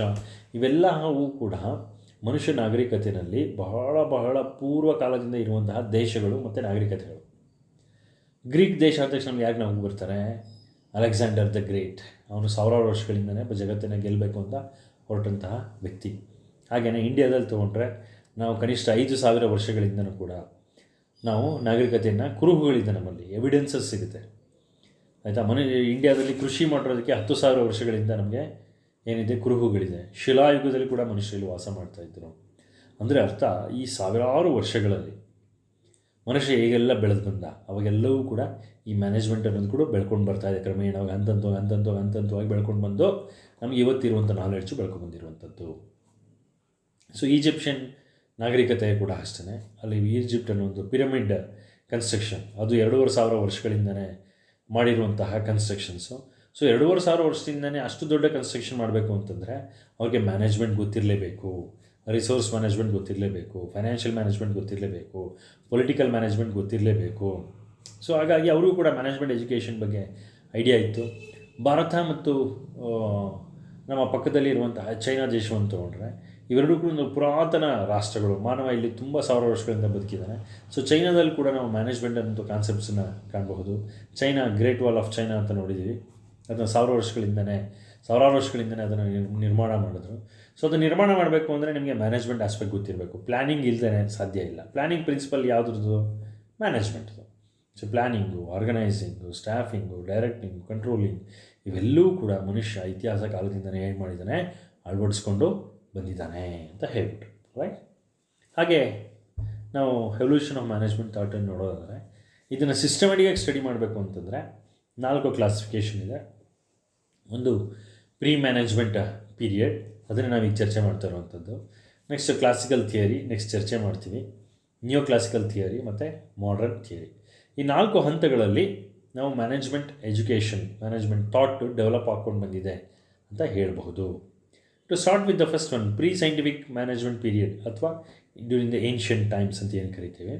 ಇವೆಲ್ಲವೂ ಕೂಡ ಮನುಷ್ಯ ನಾಗರಿಕತೆಯಲ್ಲಿ ಬಹಳ ಪೂರ್ವ ಕಾಲದಿಂದ ಇರುವಂತಹ ದೇಶಗಳು ಮತ್ತು ನಾಗರಿಕತೆಗಳು. ಗ್ರೀಕ್ ದೇಶ ಆದ ತಕ್ಷಣ ನಮ್ಗೆ ಯಾಕೆ ನಾವು ಬರ್ತಾರೆ? ಅಲೆಕ್ಸಾಂಡರ್ ದ ಗ್ರೇಟ್, ಅವನು ಸಾವಿರಾರು ವರ್ಷಗಳಿಂದಲೇ ಜಗತ್ತನ್ನು ಗೆಲ್ಲಬೇಕು ಅಂತ ಹೊರಟಂತಹ ವ್ಯಕ್ತಿ. ಹಾಗೆಯೇ ಇಂಡಿಯಾದಲ್ಲಿ ತೊಗೊಂಡ್ರೆ ನಾವು ಕನಿಷ್ಠ 5,000 ವರ್ಷಗಳಿಂದನೂ ಕೂಡ ನಾವು ನಾಗರಿಕತೆಯನ್ನು, ಕುರುಹುಗಳಿಂದ ನಮ್ಮಲ್ಲಿ ಎವಿಡೆನ್ಸಸ್ ಸಿಗುತ್ತೆ. ಆಯಿತಾ? ಇಂಡಿಯಾದಲ್ಲಿ ಕೃಷಿ ಮಾಡಿರೋದಕ್ಕೆ 10,000 ವರ್ಷಗಳಿಂದ ನಮಗೆ ಏನಿದೆ, ಕುರುಹುಗಳಿದೆ. ಶಿಲಾಯುಗದಲ್ಲಿ ಕೂಡ ಮನುಷ್ಯರಲ್ಲಿ ವಾಸ ಮಾಡ್ತಾಯಿದ್ರು. ಅಂದರೆ ಅರ್ಥ, ಈ ಸಾವಿರಾರು ವರ್ಷಗಳಲ್ಲಿ ಮನುಷ್ಯ ಹೇಗೆಲ್ಲ ಬೆಳೆದು ಬಂದ, ಅವಾಗೆಲ್ಲವೂ ಕೂಡ ಈ ಮ್ಯಾನೇಜ್ಮೆಂಟ್ ಅನ್ನೋದು ಕೂಡ ಬೆಳ್ಕೊಂಡು ಬರ್ತಾಯಿದೆ. ಕ್ರಮೇಣವಾಗಿ ಹಂತವಾಗಿ ಬೆಳ್ಕೊಂಡು ಬಂದು ನಮಗೆ ಇವತ್ತಿರುವಂಥ ನಾಲೆಡ್ಜು ಬೆಳ್ಕೊಂಡು ಬಂದಿರುವಂಥದ್ದು. ಸೊ ಈಜಿಪ್ಷಿಯನ್ ನಾಗರಿಕತೆ ಕೂಡ ಅಷ್ಟೇ. ಅಲ್ಲಿ ಈಜಿಪ್ಟ್ ಅನ್ನೋ ಒಂದು ಪಿರಮಿಡ್ ಕನ್ಸ್ಟ್ರಕ್ಷನ್, ಅದು 2,500 ವರ್ಷಗಳಿಂದನೇ ಮಾಡಿರುವಂತಹ ಕನ್ಸ್ಟ್ರಕ್ಷನ್ಸು. ಸೊ 2,500 ವರ್ಷದಿಂದನೇ ಅಷ್ಟು ದೊಡ್ಡ ಕನ್ಸ್ಟ್ರಕ್ಷನ್ ಮಾಡಬೇಕು ಅಂತಂದರೆ ಅವ್ರಿಗೆ ಮ್ಯಾನೇಜ್ಮೆಂಟ್ ಗೊತ್ತಿರಲೇಬೇಕು, ರಿಸೋರ್ಸ್ ಮ್ಯಾನೇಜ್ಮೆಂಟ್ ಗೊತ್ತಿರಲೇಬೇಕು, ಫೈನಾನ್ಷಿಯಲ್ ಮ್ಯಾನೇಜ್ಮೆಂಟ್ ಗೊತ್ತಿರಲೇಬೇಕು, ಪೊಲಿಟಿಕಲ್ ಮ್ಯಾನೇಜ್ಮೆಂಟ್ ಗೊತ್ತಿರಲೇಬೇಕು. ಸೊ ಹಾಗಾಗಿ ಅವ್ರಿಗೂ ಕೂಡ ಮ್ಯಾನೇಜ್ಮೆಂಟ್ ಎಜುಕೇಷನ್ ಬಗ್ಗೆ ಐಡಿಯಾ ಇತ್ತು. ಭಾರತ ಮತ್ತು ನಮ್ಮ ಪಕ್ಕದಲ್ಲಿರುವಂತಹ ಚೈನಾ ದೇಶವನ್ನು ತೊಗೊಂಡ್ರೆ ಇವೆರಡೂ ಕೂಡ ಒಂದು ಪುರಾತನ ರಾಷ್ಟ್ರಗಳು. ಮಾನವ ಇಲ್ಲಿ ತುಂಬ ಸಾವಿರ ವರ್ಷಗಳಿಂದ ಬದುಕಿದ್ದಾನೆ. ಸೊ ಚೈನಾದಲ್ಲಿ ಕೂಡ ನಾವು ಮ್ಯಾನೇಜ್ಮೆಂಟ್ ಅನ್ನೋ ಕಾನ್ಸೆಪ್ಟ್ಸನ್ನು ಕಾಣಬಹುದು. China, great wall of China ಅಂತ ನೋಡಿದ್ದೀವಿ. ಅದನ್ನು ಸಾವಿರಾರು ವರ್ಷಗಳಿಂದನೇ ಅದನ್ನು ನಿರ್ಮಾಣ ಮಾಡಿದ್ರು. ಸೊ ಅದು ನಿರ್ಮಾಣ ಮಾಡಬೇಕು ಅಂದರೆ ನಿಮಗೆ ಮ್ಯಾನೇಜ್ಮೆಂಟ್ ಆಸ್ಪೆಕ್ಟ್ ಗೊತ್ತಿರಬೇಕು. ಪ್ಲ್ಯಾನಿಂಗ್ ಇಲ್ಲದೇ ಸಾಧ್ಯ ಇಲ್ಲ. ಪ್ಲ್ಯಾನಿಂಗ್ ಪ್ರಿನ್ಸಿಪಲ್ ಯಾವುದ್ರದ್ದು? ಮ್ಯಾನೇಜ್ಮೆಂಟ್ದು. So planning, organising, staffing, directing, controlling, ಇವೆಲ್ಲವೂ ಕೂಡ ಮನುಷ್ಯ ಇತಿಹಾಸ ಕಾಲದಿಂದನೇ ಏನು ಮಾಡಿದ್ದಾನೆ, ಅಳವಡಿಸ್ಕೊಂಡು ಬಂದಿದ್ದಾನೆ ಅಂತ ಹೇಳ್ಬಿಟ್ಟು, ರೈಟ್? ಹಾಗೆ ನಾವು ಎವಲ್ಯೂಷನ್ ಆಫ್ ಮ್ಯಾನೇಜ್ಮೆಂಟ್ ಥಾಟನ್ನು ನೋಡೋದಾದರೆ ಇದನ್ನು ಸಿಸ್ಟಮೆಟಿಕಾಗಿ ಸ್ಟಡಿ ಮಾಡಬೇಕು ಅಂತಂದರೆ 4 ಕ್ಲಾಸಿಫಿಕೇಷನ್ ಇದೆ. ಒಂದು ಪ್ರೀ ಮ್ಯಾನೇಜ್ಮೆಂಟ್ ಪೀರಿಯಡ್, ಅದನ್ನು ನಾವೀಗ ಚರ್ಚೆ ಮಾಡ್ತಾ ಇರುವಂಥದ್ದು. ನೆಕ್ಸ್ಟ್ ಕ್ಲಾಸಿಕಲ್ ಥಿಯರಿ, ನೆಕ್ಸ್ಟ್ ಚರ್ಚೆ ಮಾಡ್ತೀವಿ. ನ್ಯೂ ಕ್ಲಾಸಿಕಲ್ ಥಿಯರಿ ಮತ್ತು ಮಾಡರ್ನ್ ಥಿಯರಿ. ಈ 4 ಹಂತಗಳಲ್ಲಿ ನಾವು management education, management thought develop ಹಾಕ್ಕೊಂಡು ಬಂದಿದೆ ಅಂತ ಹೇಳಬಹುದು. To start with the first one, pre scientific management period ಅಥವಾ ಡ್ಯೂರಿಂಗ್ ದ ಏನ್ಷಿಯಂಟ್ ಟೈಮ್ಸ್ ಅಂತ ಏನು ಕರಿತೀವಿ.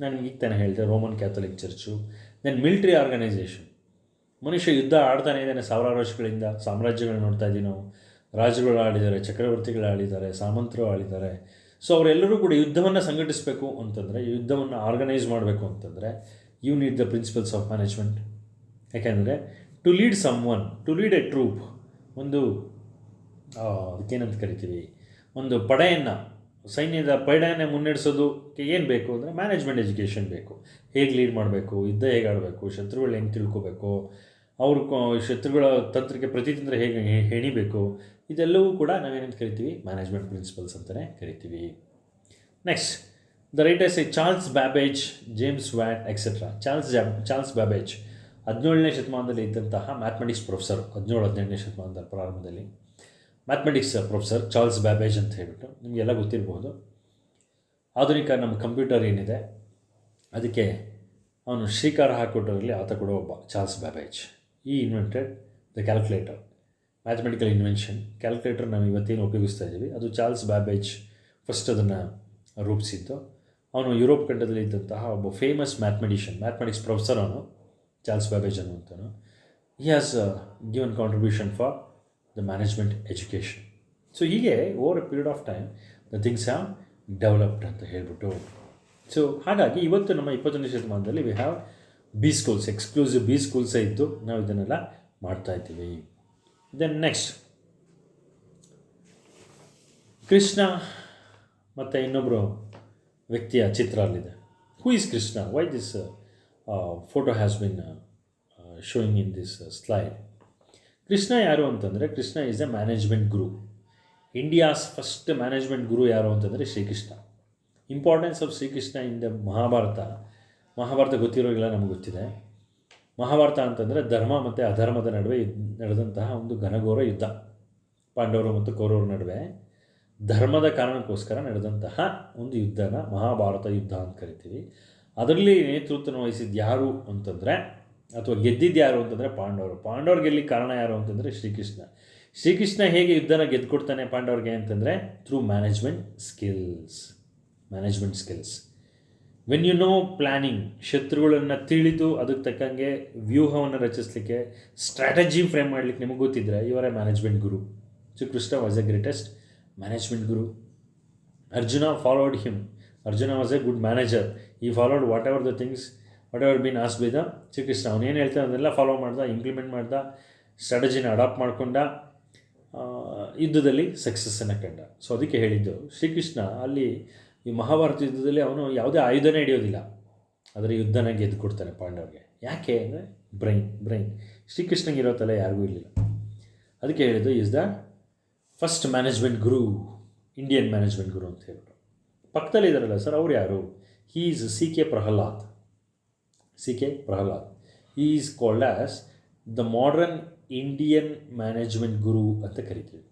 ನಾನು ನಿಮಗೆ ಈಗ ತಾನೇ ಹೇಳಿದೆ, Roman Catholic church. Then military organisation. ಮನುಷ್ಯ ಯುದ್ಧ ಆಡ್ತಾನೆ ಇದ್ದಾನೆ ಸಾವಿರಾರು ವರ್ಷಗಳಿಂದ. ಸಾಮ್ರಾಜ್ಯಗಳನ್ನ ನೋಡ್ತಾ ಇದ್ದೀವಿ ನಾವು. ರಾಜರುಗಳು ಆಳಿದ್ದಾರೆ, ಚಕ್ರವರ್ತಿಗಳು ಆಳಿದ್ದಾರೆ, ಸಾಮಂತರು ಆಳಿದ್ದಾರೆ. ಸೊ ಅವರೆಲ್ಲರೂ ಕೂಡ ಯುದ್ಧವನ್ನು ಸಂಘಟಿಸಬೇಕು ಅಂತಂದರೆ, ಯುದ್ಧವನ್ನು ಆರ್ಗನೈಸ್ ಮಾಡಬೇಕು ಅಂತಂದರೆ you need the principles of management. ಯಾಕೆಂದರೆ to lead someone, to lead a troop, ಒಂದು ಅದಕ್ಕೇನಂತ ಕರಿತೀವಿ, ಒಂದು ಪಡೆಯನ್ನು ಸೈನ್ಯದ ಪೈಡಾನೆ ಮುನ್ನಡೆಸೋದಕ್ಕೆ ಏನು ಬೇಕು ಅಂದರೆ ಮ್ಯಾನೇಜ್ಮೆಂಟ್ ಎಜುಕೇಷನ್ ಬೇಕು. ಹೇಗೆ ಲೀಡ್ ಮಾಡಬೇಕು, ಯುದ್ಧ ಹೇಗೆ ಆಡಬೇಕು, ಶತ್ರುಗಳು ಹೆಂಗೆ ತಿಳ್ಕೋಬೇಕು, ಅವರು ಶತ್ರುಗಳ ತಂತ್ರಕ್ಕೆ ಪ್ರತಿತಂತ್ರ ಹೇಗೆ ಹೆಣಿಬೇಕು, ಇದೆಲ್ಲವೂ ಕೂಡ ನಾವೇನಂತ ಕರಿತೀವಿ, ಮ್ಯಾನೇಜ್ಮೆಂಟ್ ಪ್ರಿನ್ಸಿಪಲ್ಸ್ ಅಂತಲೇ ಕರಿತೀವಿ. Next, the writers Charles Babbage, James Watt etcetera. Charles Babbage 17ನೇ ಶತಮಾನದಲ್ಲಿ ಇದ್ದಂತಹ ಮ್ಯಾಥಮೆಟಿಕ್ಸ್ ಪ್ರೊಫೆಸರ್, 17-18ನೇ ಶತಮಾನದ ಪ್ರಾರಂಭದಲ್ಲಿ ಮ್ಯಾಥಮೆಟಿಕ್ಸ್ ಪ್ರೊಫೆಸರ್ ಚಾರ್ಲ್ಸ್ ಬ್ಯಾಬೇಜ್ ಅಂತ ಹೇಳ್ಬಿಟ್ಟು ನಿಮಗೆಲ್ಲ ಗೊತ್ತಿರ್ಬೋದು. ಆಧುನಿಕ ನಮ್ಮ ಕಂಪ್ಯೂಟರ್ ಏನಿದೆ ಅದಕ್ಕೆ ಅವನು ಶ್ರೀಕಾರ ಹಾಕಿಕೊಟ್ಟರಲ್ಲಿ ಆತ ಕೂಡ ಒಬ್ಬ, ಚಾರ್ಲ್ಸ್ ಬ್ಯಾಬೇಜ್. ಈ invented the calculator, mathematical invention. Calculator ನಾವು ಇವತ್ತೇನು ಉಪಯೋಗಿಸ್ತಾ ಇದ್ದೀವಿ ಅದು ಚಾರ್ಲ್ಸ್ ಬ್ಯಾಬೇಜ್ ಫಸ್ಟ್ ಅದನ್ನು ರೂಪಿಸಿದ್ದು. ಅವನು ಯುರೋಪ್ ಖಂಡದಲ್ಲಿ ಇದ್ದಂತಹ ಒಬ್ಬ ಫೇಮಸ್ ಮ್ಯಾಥಮೆಟಿಕ್ಸ್ ಪ್ರೊಫೆಸರ್ ಅವನು, ಚಾರ್ಲ್ಸ್ ಬ್ಯಾಬೇಜ್ ಅನ್ನುವಂಥನು. He has given contribution for the management education. So ಹೀಗೆ over a period of time the things have developed ಅಂತ ಹೇಳ್ಬಿಟ್ಟು. ಸೊ ಹಾಗಾಗಿ ಇವತ್ತು ನಮ್ಮ 21ನೇ ಶತಮಾನದಲ್ಲಿ we have B schools, exclusive B ಸ್ಕೂಲ್ಸೇ ಇದ್ದು ನಾವು ಇದನ್ನೆಲ್ಲ ಮಾಡ್ತಾಯಿದ್ದೀವಿ. ದೆನ್ ನೆಕ್ಸ್ಟ್, ಕೃಷ್ಣ ಮತ್ತು ಇನ್ನೊಬ್ಬರು ವ್ಯಕ್ತಿಯ ಚಿತ್ರ ಅಲ್ಲಿದೆ. Who is Krishna? Why this photo has been showing in this slide. Krishna ಯಾರು ಅಂತಂದರೆ, Krishna is a management guru. India's first management guru ಯಾರು ಅಂತಂದರೆ Shrikrishna. Importance of Shrikrishna in the Mahabharata ಗೊತ್ತಿರೋರಿಗೆಲ್ಲ ನಮಗೆ ಗೊತ್ತಿದೆ. ಮಹಾಭಾರತ ಅಂತಂದರೆ ಧರ್ಮ ಮತ್ತು ಅಧರ್ಮದ ನಡುವೆ ನಡೆದಂತಹ ಒಂದು ಘನಘೋರ ಯುದ್ಧ. ಪಾಂಡವರು ಮತ್ತು ಕೌರವರ ನಡುವೆ ಧರ್ಮದ ಕಾರಣಕ್ಕೋಸ್ಕರ ನಡೆದಂತಹ ಒಂದು ಯುದ್ಧನ ಮಹಾಭಾರತ ಯುದ್ಧ ಅಂತ ಕರಿತೀವಿ. ಅದರಲ್ಲಿ ನೇತೃತ್ವವನ್ನು ವಹಿಸಿದ್ದು ಯಾರು ಅಂತಂದರೆ, ಅಥವಾ ಗೆದ್ದಿದ್ದು ಯಾರು ಅಂತಂದರೆ ಪಾಂಡವರು ಗೆಲ್ಲಿಕ್ಕೆ ಕಾರಣ ಯಾರು ಅಂತಂದರೆ ಶ್ರೀಕೃಷ್ಣ ಹೇಗೆ ಯುದ್ಧನ ಗೆದ್ದುಕೊಡ್ತಾನೆ ಪಾಂಡವ್ರಿಗೆ ಅಂತಂದರೆ through management skills. When you know planning, ಶತ್ರುಗಳನ್ನು ತಿಳಿದು ಅದಕ್ಕೆ ತಕ್ಕಂಗೆ ವ್ಯೂಹವನ್ನು ರಚಿಸಲಿಕ್ಕೆ, ಸ್ಟ್ರಾಟಜಿ ಫ್ರೇಮ್ ಮಾಡಲಿಕ್ಕೆ ನಿಮಗೆ ಗೊತ್ತಿದ್ದರೆ ಇವರೇ management guru. So Krishna was a greatest management guru. Arjuna followed him. Arjuna was a good manager. He followed whatever been asked by the Shrikrishna. ಅವನೇನು ಹೇಳ್ತಾನೆ ಅದನ್ನೆಲ್ಲ ಫಾಲೋ ಮಾಡ್ದ, ಇಂಪ್ಲಿಮೆಂಟ್ ಮಾಡ್ದ, ಸ್ಟ್ರಾಟಜಿನ ಅಡಾಪ್ಟ್ ಮಾಡಿಕೊಂಡ, ಯುದ್ಧದಲ್ಲಿ ಸಕ್ಸಸ್ಸನ್ನು ಕಂಡ. ಸೊ ಅದಕ್ಕೆ ಹೇಳಿದ್ದು ಶ್ರೀಕೃಷ್ಣ ಅಲ್ಲಿ ಈ ಮಹಾಭಾರತ ಯುದ್ಧದಲ್ಲಿ ಅವನು ಯಾವುದೇ ಆಯುಧನೇ ಹಿಡಿಯೋದಿಲ್ಲ, ಆದರೆ ಯುದ್ಧನ ಗೆದ್ದು ಕೊಡ್ತಾನೆ ಪಾಂಡವ್ರಿಗೆ. ಯಾಕೆ ಅಂದರೆ ಬ್ರೈನ್. ಶ್ರೀಕೃಷ್ಣಂಗೆ ಇರೋ ತಲೆ ಯಾರಿಗೂ ಇರಲಿಲ್ಲ. ಅದಕ್ಕೆ ಹೇಳಿದ್ದು is the first management guru, Indian management guru ಅಂತ ಹೇಳ್ಬಿಟ್ಟು. ಪಕ್ಕದಲ್ಲಿ ಇದ್ದಾರಲ್ಲ ಸರ್, ಅವ್ರು ಯಾರು? He is C K Prahalad. He is called as the modern Indian management guru ಅಂತ ಕರಿತೀವಿ.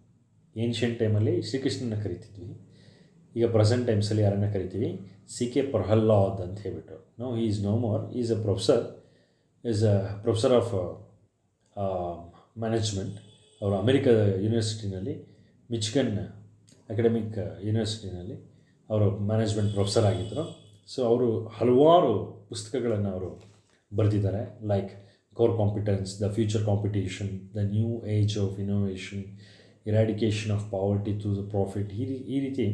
ಏನ್ಷಿಯಂಟ್ ಟೈಮಲ್ಲಿ ಶ್ರೀಕೃಷ್ಣನ ಕರಿತಿದ್ವಿ, ಈಗ ಪ್ರೆಸೆಂಟ್ ಟೈಮ್ಸಲ್ಲಿ ಯಾರನ್ನ ಕರಿತೀವಿ? ಸಿ ಕೆ ಪ್ರಹ್ಲಾದ್ ಅಂತ ಹೇಳ್ಬಿಟ್ಟು. No, he is no more. Is a professor of management. ಅವರು ಅಮೆರಿಕದ ಯೂನಿವರ್ಸಿಟಿನಲ್ಲಿ, ಮಿಚಿಗನ್ ಅಕಾಡೆಮಿಕ್ ಯೂನಿವರ್ಸಿಟಿನಲ್ಲಿ ಅವರು ಮ್ಯಾನೇಜ್ಮೆಂಟ್ ಪ್ರೊಫೆಸರ್ ಆಗಿದ್ದರು. ಸೊ ಅವರು ಹಲವಾರು ಪುಸ್ತಕಗಳನ್ನು ಅವರು ಬರೆದಿದ್ದಾರೆ. Like core competence, the future competition, the new age of innovation, eradication of poverty to the profit. ಈ ರೀತಿ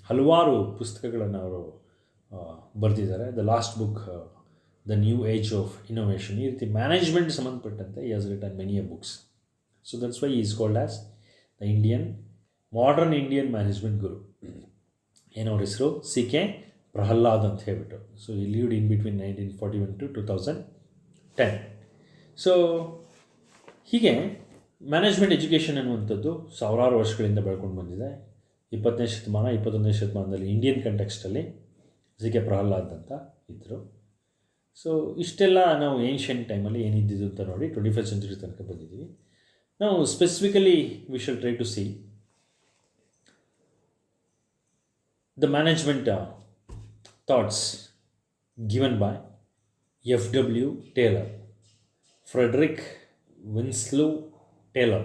ಹಲವಾರು ಪುಸ್ತಕಗಳನ್ನು ಅವರು ಬರೆದಿದ್ದಾರೆ. The last book the new age of innovation. ಈ ರೀತಿ ಮ್ಯಾನೇಜ್ಮೆಂಟ್ ಸಂಬಂಧಪಟ್ಟಂತೆ he has written many a books. So that's why is called as the modern Indian management guru. ಏನವ್ರ ಹೆಸರು? ಸಿ ಕೆ ಪ್ರಹ್ಲಾದ್ ಅಂತ ಹೇಳ್ಬಿಟ್ಟು. So he lived in between 1941 to 2010. So ಹೀಗೆ ಮ್ಯಾನೇಜ್ಮೆಂಟ್ ಎಜುಕೇಷನ್ ಅನ್ನುವಂಥದ್ದು ಸಾವಿರಾರು ವರ್ಷಗಳಿಂದ ಬೆಳ್ಕೊಂಡು ಬಂದಿದೆ. 20ನೇ ಶತಮಾನ 21ನೇ ಶತಮಾನದಲ್ಲಿ ಇಂಡಿಯನ್ ಕಂಟೆಕ್ಸ್ಟಲ್ಲಿ ಸಿ ಕೆ ಪ್ರಹ್ಲಾದ್ ಅಂತ ಇದ್ದರು. ಸೊ ಇಷ್ಟೆಲ್ಲ ನಾವು ಏನ್ಷಿಯಂಟ್ ಟೈಮಲ್ಲಿ ಏನಿದ್ದಿದ್ದು ಅಂತ ನೋಡಿ 21st century ತನಕ ಬಂದಿದ್ದೀವಿ. ನಾವು specifically we shall try to see the management thoughts given by F.W. Taylor, Frederick Winslow Taylor,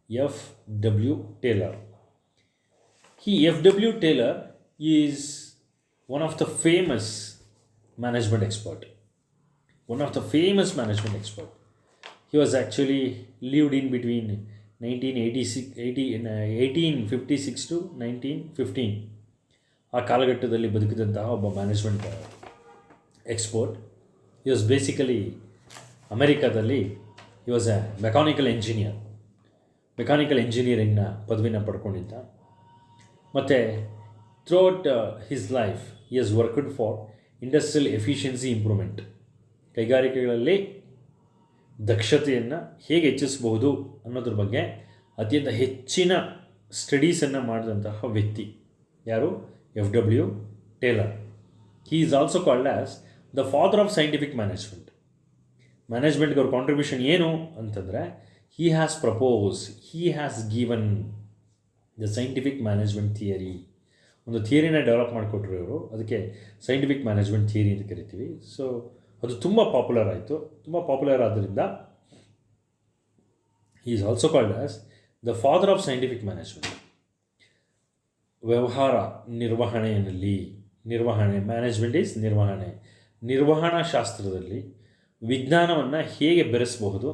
F.W. Taylor. F.W. Taylor is one of the famous management expert. He was actually lived in between 1856 to 1915. ಆ ಕಾಲಘಟ್ಟದಲ್ಲಿ ಬದುಕಿದಂತಹ ಒಬ್ಬ management expert. He was basically ಅಮೆರಿಕಾದಲ್ಲಿ he was a ಮೆಕ್ಯಾನಿಕಲ್ ಇಂಜಿನಿಯರಿಂಗ್ನ ಪದವಿನ ಪಡ್ಕೊಂಡಿದ್ದ. ಮತ್ತು throughout his life he has worked for industrial efficiency improvement. ಕೈಗಾರಿಕೆಗಳಲ್ಲಿ ದಕ್ಷತೆಯನ್ನು ಹೇಗೆ ಹೆಚ್ಚಿಸಬಹುದು ಅನ್ನೋದ್ರ ಬಗ್ಗೆ ಅತ್ಯಂತ ಹೆಚ್ಚಿನ ಸ್ಟಡೀಸನ್ನು ಮಾಡಿದಂತಹ ವ್ಯಕ್ತಿ ಯಾರು? FW Taylor. He is also called as the father of scientific management. ಮ್ಯಾನೇಜ್ಮೆಂಟ್ಗೆ ಅವ್ರ ಕಾಂಟ್ರಿಬ್ಯೂಷನ್ ಏನು ಅಂತಂದರೆ, he has propose, he has given the scientific management theory. ಒಂದು ಥಿಯರಿನ ಡೆವಲಪ್ ಮಾಡಿಕೊಟ್ರು ಇವರು, ಅದಕ್ಕೆ ಸೈಂಟಿಫಿಕ್ ಮ್ಯಾನೇಜ್ಮೆಂಟ್ ಥಿಯರಿ ಅಂತ ಕರಿತೀವಿ. ಸೊ ಅದು ತುಂಬ ಪಾಪ್ಯುಲರ್ ಆಯಿತು. ತುಂಬ ಪಾಪ್ಯುಲರ್ ಆದ್ದರಿಂದ ಹಿ is also called as the father of scientific management. ವ್ಯವಹಾರ ನಿರ್ವಹಣೆಯಲ್ಲಿ, ಮ್ಯಾನೇಜ್ಮೆಂಟ್ ಈಸ್ ನಿರ್ವಹಣಾ ಶಾಸ್ತ್ರದಲ್ಲಿ ವಿಜ್ಞಾನವನ್ನು ಹೇಗೆ ಬೆರೆಸಬಹುದು,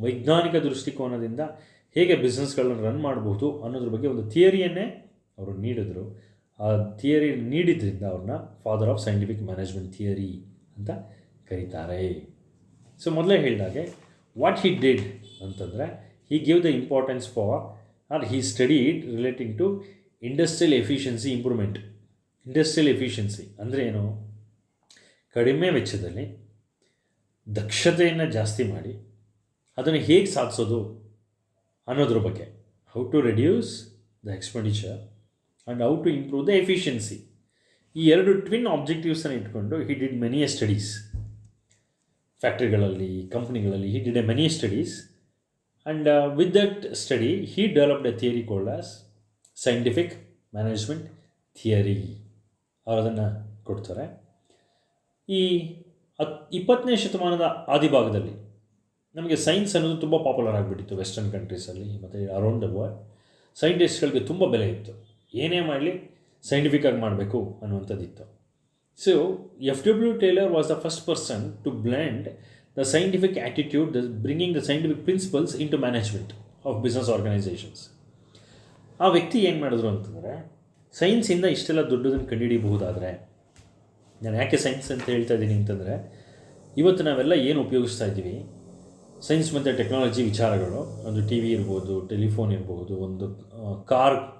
ವೈಜ್ಞಾನಿಕ ದೃಷ್ಟಿಕೋನದಿಂದ ಹೇಗೆ ಬಿಸ್ನೆಸ್ಗಳನ್ನ ರನ್ ಮಾಡಬಹುದು ಅನ್ನೋದ್ರ ಬಗ್ಗೆ ಒಂದು ಥಿಯರಿಯನ್ನೇ ಅವರು ನೀಡಿದರು. ಆ ಥಿಯರಿ ನೀಡಿದ್ರಿಂದ ಅವ್ರನ್ನ father of scientific management theory ಅಂತ ಕರೀತಾರೆ. ಸೊ ಮೊದಲೇ ಹೇಳಿದಾಗೆ ವಾಟ್ ಹಿ ಡಿಡ್ ಅಂತಂದರೆ, he give the importance for are he studied relating to industrial efficiency improvement. Industrial efficiency ಅಂದರೆ ಏನು? ಕಡಿಮೆ ವೆಚ್ಚದಲ್ಲಿ ದಕ್ಷತೆಯನ್ನು ಜಾಸ್ತಿ ಮಾಡಿ ಅದನ್ನು ಹೇಗೆ ಸಾಧಿಸೋದು ಅನ್ನೋದ್ರ ಬಗ್ಗೆ, how to reduce the expenditure and how to improve the efficiency. ಈ ಎರಡು ಟ್ವಿನ್ ಆಬ್ಜೆಕ್ಟಿವ್ಸನ್ನು ಇಟ್ಕೊಂಡು ಹಿ ಡಿಡ್ ಮೆನಿ ಸ್ಟಡೀಸ್. ಫ್ಯಾಕ್ಟ್ರಿಗಳಲ್ಲಿ, ಕಂಪ್ನಿಗಳಲ್ಲಿ he did many studies, and with that study he developed a theory called as scientific management theory. ಅವರು ಅದನ್ನು ಕೊಡ್ತಾರೆ. ಈ 20ನೇ ಶತಮಾನದ ಆದಿಭಾಗದಲ್ಲಿ ನಮಗೆ ಸೈನ್ಸ್ ಅನ್ನೋದು ತುಂಬ ಪಾಪ್ಯುಲರ್ ಆಗಿಬಿಟ್ಟಿತ್ತು ವೆಸ್ಟರ್ನ್ ಕಂಟ್ರೀಸಲ್ಲಿ ಮತ್ತು ಅರೌಂಡ್ ದ ವರ್ಲ್ಡ್. ಸೈಂಟಿಸ್ಟ್ಗಳಿಗೆ ತುಂಬ ಬೆಲೆ ಇತ್ತು. ಏನೇ ಮಾಡಲಿ ಸೈಂಟಿಫಿಕ್ಕಾಗಿ ಮಾಡಬೇಕು ಅನ್ನುವಂಥದ್ದಿತ್ತು. So FW Taylor was the first person to blend the scientific attitude, bringing the scientific principles into management of business organisations. ಆ ವ್ಯಕ್ತಿ ಏನು ಮಾಡಿದ್ರು ಅಂತಂದರೆ, ಸೈನ್ಸಿಂದ ಇಷ್ಟೆಲ್ಲ ದೊಡ್ಡದನ್ನು ಕಂಡುಹಿಡಿಯಬಹುದಾದರೆ, ನಾನು ಯಾಕೆ ಸೈನ್ಸ್ ಅಂತ ಹೇಳ್ತಾ ಇದ್ದೀನಿ ಅಂತಂದರೆ, ಇವತ್ತು ನಾವೆಲ್ಲ ಏನು ಉಪಯೋಗಿಸ್ತಾ ಇದ್ದೀವಿ, ಸೈನ್ಸ್ ಮತ್ತು ಟೆಕ್ನಾಲಜಿ ವಿಚಾರಗಳು, ಒಂದು ಟಿ ವಿ ಇರ್ಬೋದು, ಟೆಲಿಫೋನ್ ಇರ್ಬೋದು, ಒಂದು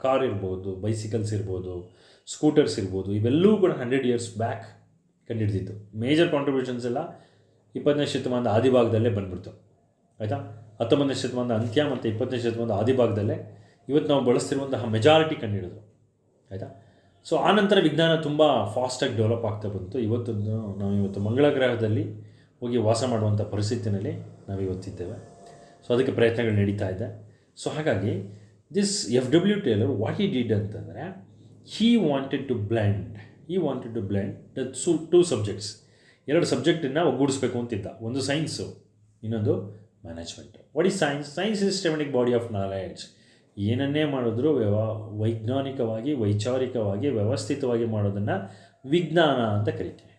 ಕಾರ್ ಇರ್ಬೋದು, ಬೈಸಿಕಲ್ಸ್ ಇರ್ಬೋದು, ಸ್ಕೂಟರ್ಸ್ ಇರ್ಬೋದು, ಇವೆಲ್ಲವೂ ಕೂಡ 100 years ಬ್ಯಾಕ್ ಕಂಡುಹಿಡಿದಿತ್ತು. ಮೇಜರ್ ಕಾಂಟ್ರಿಬ್ಯೂಷನ್ಸ್ ಎಲ್ಲ 20ನೇ ಶತಮಾನದ ಆದಿಭಾಗದಲ್ಲೇ ಬಂದ್ಬಿಡ್ತು. ಆಯಿತಾ? 19ನೇ ಶತಮಾನದ ಅಂತ್ಯ ಮತ್ತು 20ನೇ ಶತಮಾನದ ಆದಿಭಾಗದಲ್ಲೇ ಇವತ್ತು ನಾವು ಬಳಸ್ತಿರುವಂತಹ ಮೆಜಾರಿಟಿ ಕಂಡುಹಿಡಿದ್ರು. ಆಯಿತಾ? ಸೊ ಆನಂತರ ವಿಜ್ಞಾನ ತುಂಬ ಫಾಸ್ಟಾಗಿ ಡೆವಲಪ್ ಆಗ್ತಾ ಬಂತು. ನಾವು ಮಂಗಳ ಗ್ರಹದಲ್ಲಿ ಹೋಗಿ ವಾಸ ಮಾಡುವಂಥ ಪರಿಸ್ಥಿತಿನಲ್ಲಿ ನಾವಿವತ್ತಿದ್ದೇವೆ. ಸೊ ಅದಕ್ಕೆ ಪ್ರಯತ್ನಗಳು ನಡೀತಾ ಇದೆ. ಸೊ ಹಾಗಾಗಿ this FW Taylor what he did ಅಂತಂದರೆ, he wanted to blend the two subjects. 2 ಸಬ್ಜೆಕ್ಟನ್ನು ಒಗ್ಗೂಡಿಸ್ಬೇಕು ಅಂತಿದ್ದ. ಒಂದು ಸೈನ್ಸು, ಇನ್ನೊಂದು management. What is science? Science is systematic body of knowledge. ಏನನ್ನೇ ಮಾಡಿದ್ರೂ ವೈಜ್ಞಾನಿಕವಾಗಿ, ವೈಚಾರಿಕವಾಗಿ, ವ್ಯವಸ್ಥಿತವಾಗಿ ಮಾಡೋದನ್ನು ವಿಜ್ಞಾನ ಅಂತ ಕರಿತೀವಿ.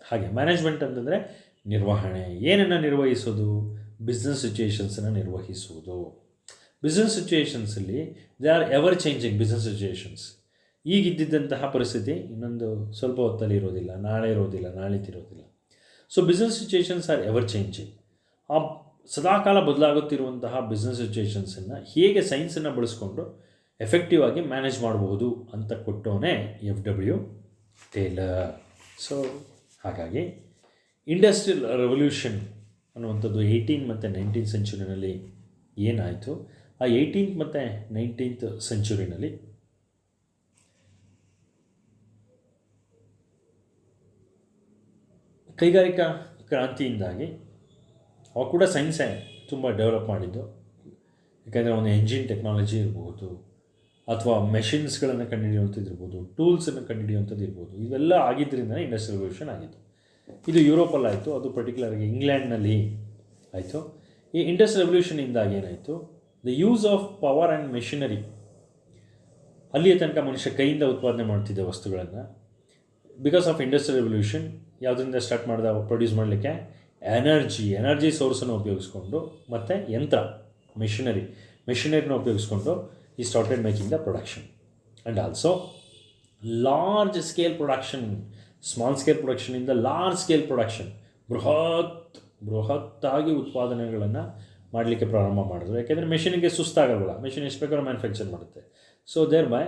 ಹಾಗೆ ಮ್ಯಾನೇಜ್ಮೆಂಟ್ ಅಂತಂದರೆ ನಿರ್ವಹಣೆ. ಏನನ್ನು ನಿರ್ವಹಿಸೋದು? ಬಿಸ್ನೆಸ್ ಸಿಚುಯೇಷನ್ಸನ್ನು ನಿರ್ವಹಿಸುವುದು. ಬಿಸ್ನೆಸ್ ಸಿಚುಯೇಷನ್ಸಲ್ಲಿ they are ever changing business situations. ಈಗಿದ್ದಂತಹ ಪರಿಸ್ಥಿತಿ ಇನ್ನೊಂದು ಸ್ವಲ್ಪ ಹೊತ್ತಲ್ಲಿ ಇರೋದಿಲ್ಲ, ನಾಳೆ ಇರೋದಿಲ್ಲ, ನಾಳಿದ್ದಿರೋದಿಲ್ಲ. So business situations are ever changing. ಆ ಸದಾಕಾಲ ಬದಲಾಗುತ್ತಿರುವಂತಹ ಬಿಸ್ನೆಸ್ ಸಿಚುಯೇಷನ್ಸನ್ನು ಹೇಗೆ ಸೈನ್ಸನ್ನು ಬಳಸ್ಕೊಂಡು ಎಫೆಕ್ಟಿವ್ ಆಗಿ ಮ್ಯಾನೇಜ್ ಮಾಡಬಹುದು ಅಂತ ಕೊಟ್ಟವನೇ FW ಟೇಲರ್. ಸೊ ಹಾಗಾಗಿ ಇಂಡಸ್ಟ್ರಿಯಲ್ ರೆವಲ್ಯೂಷನ್ ಅನ್ನುವಂಥದ್ದು 18th ಮತ್ತು 19th ಸೆಂಚುರಿನಲ್ಲಿ ಏನಾಯಿತು, ಆ 18th ಮತ್ತು 19th ಸೆಂಚುರಿನಲ್ಲಿ ಕೈಗಾರಿಕಾ ಕ್ರಾಂತಿಯಿಂದಾಗಿ ಅವು ಕೂಡ ಸೈನ್ಸೇ ತುಂಬ ಡೆವಲಪ್ ಮಾಡಿದ್ದು. ಯಾಕೆಂದರೆ ಒಂದು ಎಂಜಿನ್ ಟೆಕ್ನಾಲಜಿ ಇರ್ಬೋದು, ಅಥವಾ ಮೆಷಿನ್ಸ್ಗಳನ್ನು ಕಂಡುಹಿಡಿಯುವಂಥದ್ದು ಇರ್ಬೋದು, ಟೂಲ್ಸನ್ನು ಕಂಡುಹಿಡಿಯುವಂಥದ್ದು ಇರ್ಬೋದು, ಇವೆಲ್ಲ ಆಗಿದ್ದರಿಂದ ಇಂಡಸ್ಟ್ರಿಯಲ್ ರೆವಲ್ಯೂಷನ್ ಆಗಿತ್ತು. ಇದು ಯುರೋಪಲ್ಲಾಯಿತು, ಅದು ಪರ್ಟಿಕ್ಯುಲರ್ಗೆ ಇಂಗ್ಲೆಂಡ್ನಲ್ಲಿ ಆಯಿತು. ಈ ಇಂಡಸ್ಟ್ರಿಯಲ್ ರೆವಲ್ಯೂಷನಿಂದಾಗಿ ಏನಾಯಿತು, the use of power and machinery. ಅಲ್ಲಿಯ ತನಕ ಮನುಷ್ಯ ಕೈಯಿಂದ ಉತ್ಪಾದನೆ ಮಾಡ್ತಿದ್ದ ವಸ್ತುಗಳನ್ನು ಬಿಕಾಸ್ ಆಫ್ ಇಂಡಸ್ಟ್ರಿಯಲ್ ರೆವಲ್ಯೂಷನ್ ಯಾವುದರಿಂದ ಸ್ಟಾರ್ಟ್ ಮಾಡಿದ ಪ್ರೊಡ್ಯೂಸ್ ಮಾಡಲಿಕ್ಕೆ? ಎನರ್ಜಿ ಸೋರ್ಸನ್ನು ಉಪಯೋಗಿಸ್ಕೊಂಡು, ಮತ್ತು ಯಂತ್ರ ಮೆಷಿನರಿನ ಉಪಯೋಗಿಸ್ಕೊಂಡು he started making the production. And also large scale production, small scale ಪ್ರೊಡಕ್ಷನಿಂದ ಲಾರ್ಜ್ ಸ್ಕೇಲ್ ಪ್ರೊಡಕ್ಷನ್, ಬೃಹತ್ತಾಗಿ ಉತ್ಪಾದನೆಗಳನ್ನು ಮಾಡಲಿಕ್ಕೆ ಪ್ರಾರಂಭ ಮಾಡಿದ್ರು. ಯಾಕೆಂದರೆ ಮೆಷಿನಿಗೆ ಸುಸ್ತಾಗಲ್ಲ, ಮೆಷಿನ್ ಎಷ್ಟು ಬೇಕಾದ್ರೂ ಮ್ಯಾನುಫ್ಯಾಕ್ಚರ್ ಮಾಡುತ್ತೆ. So thereby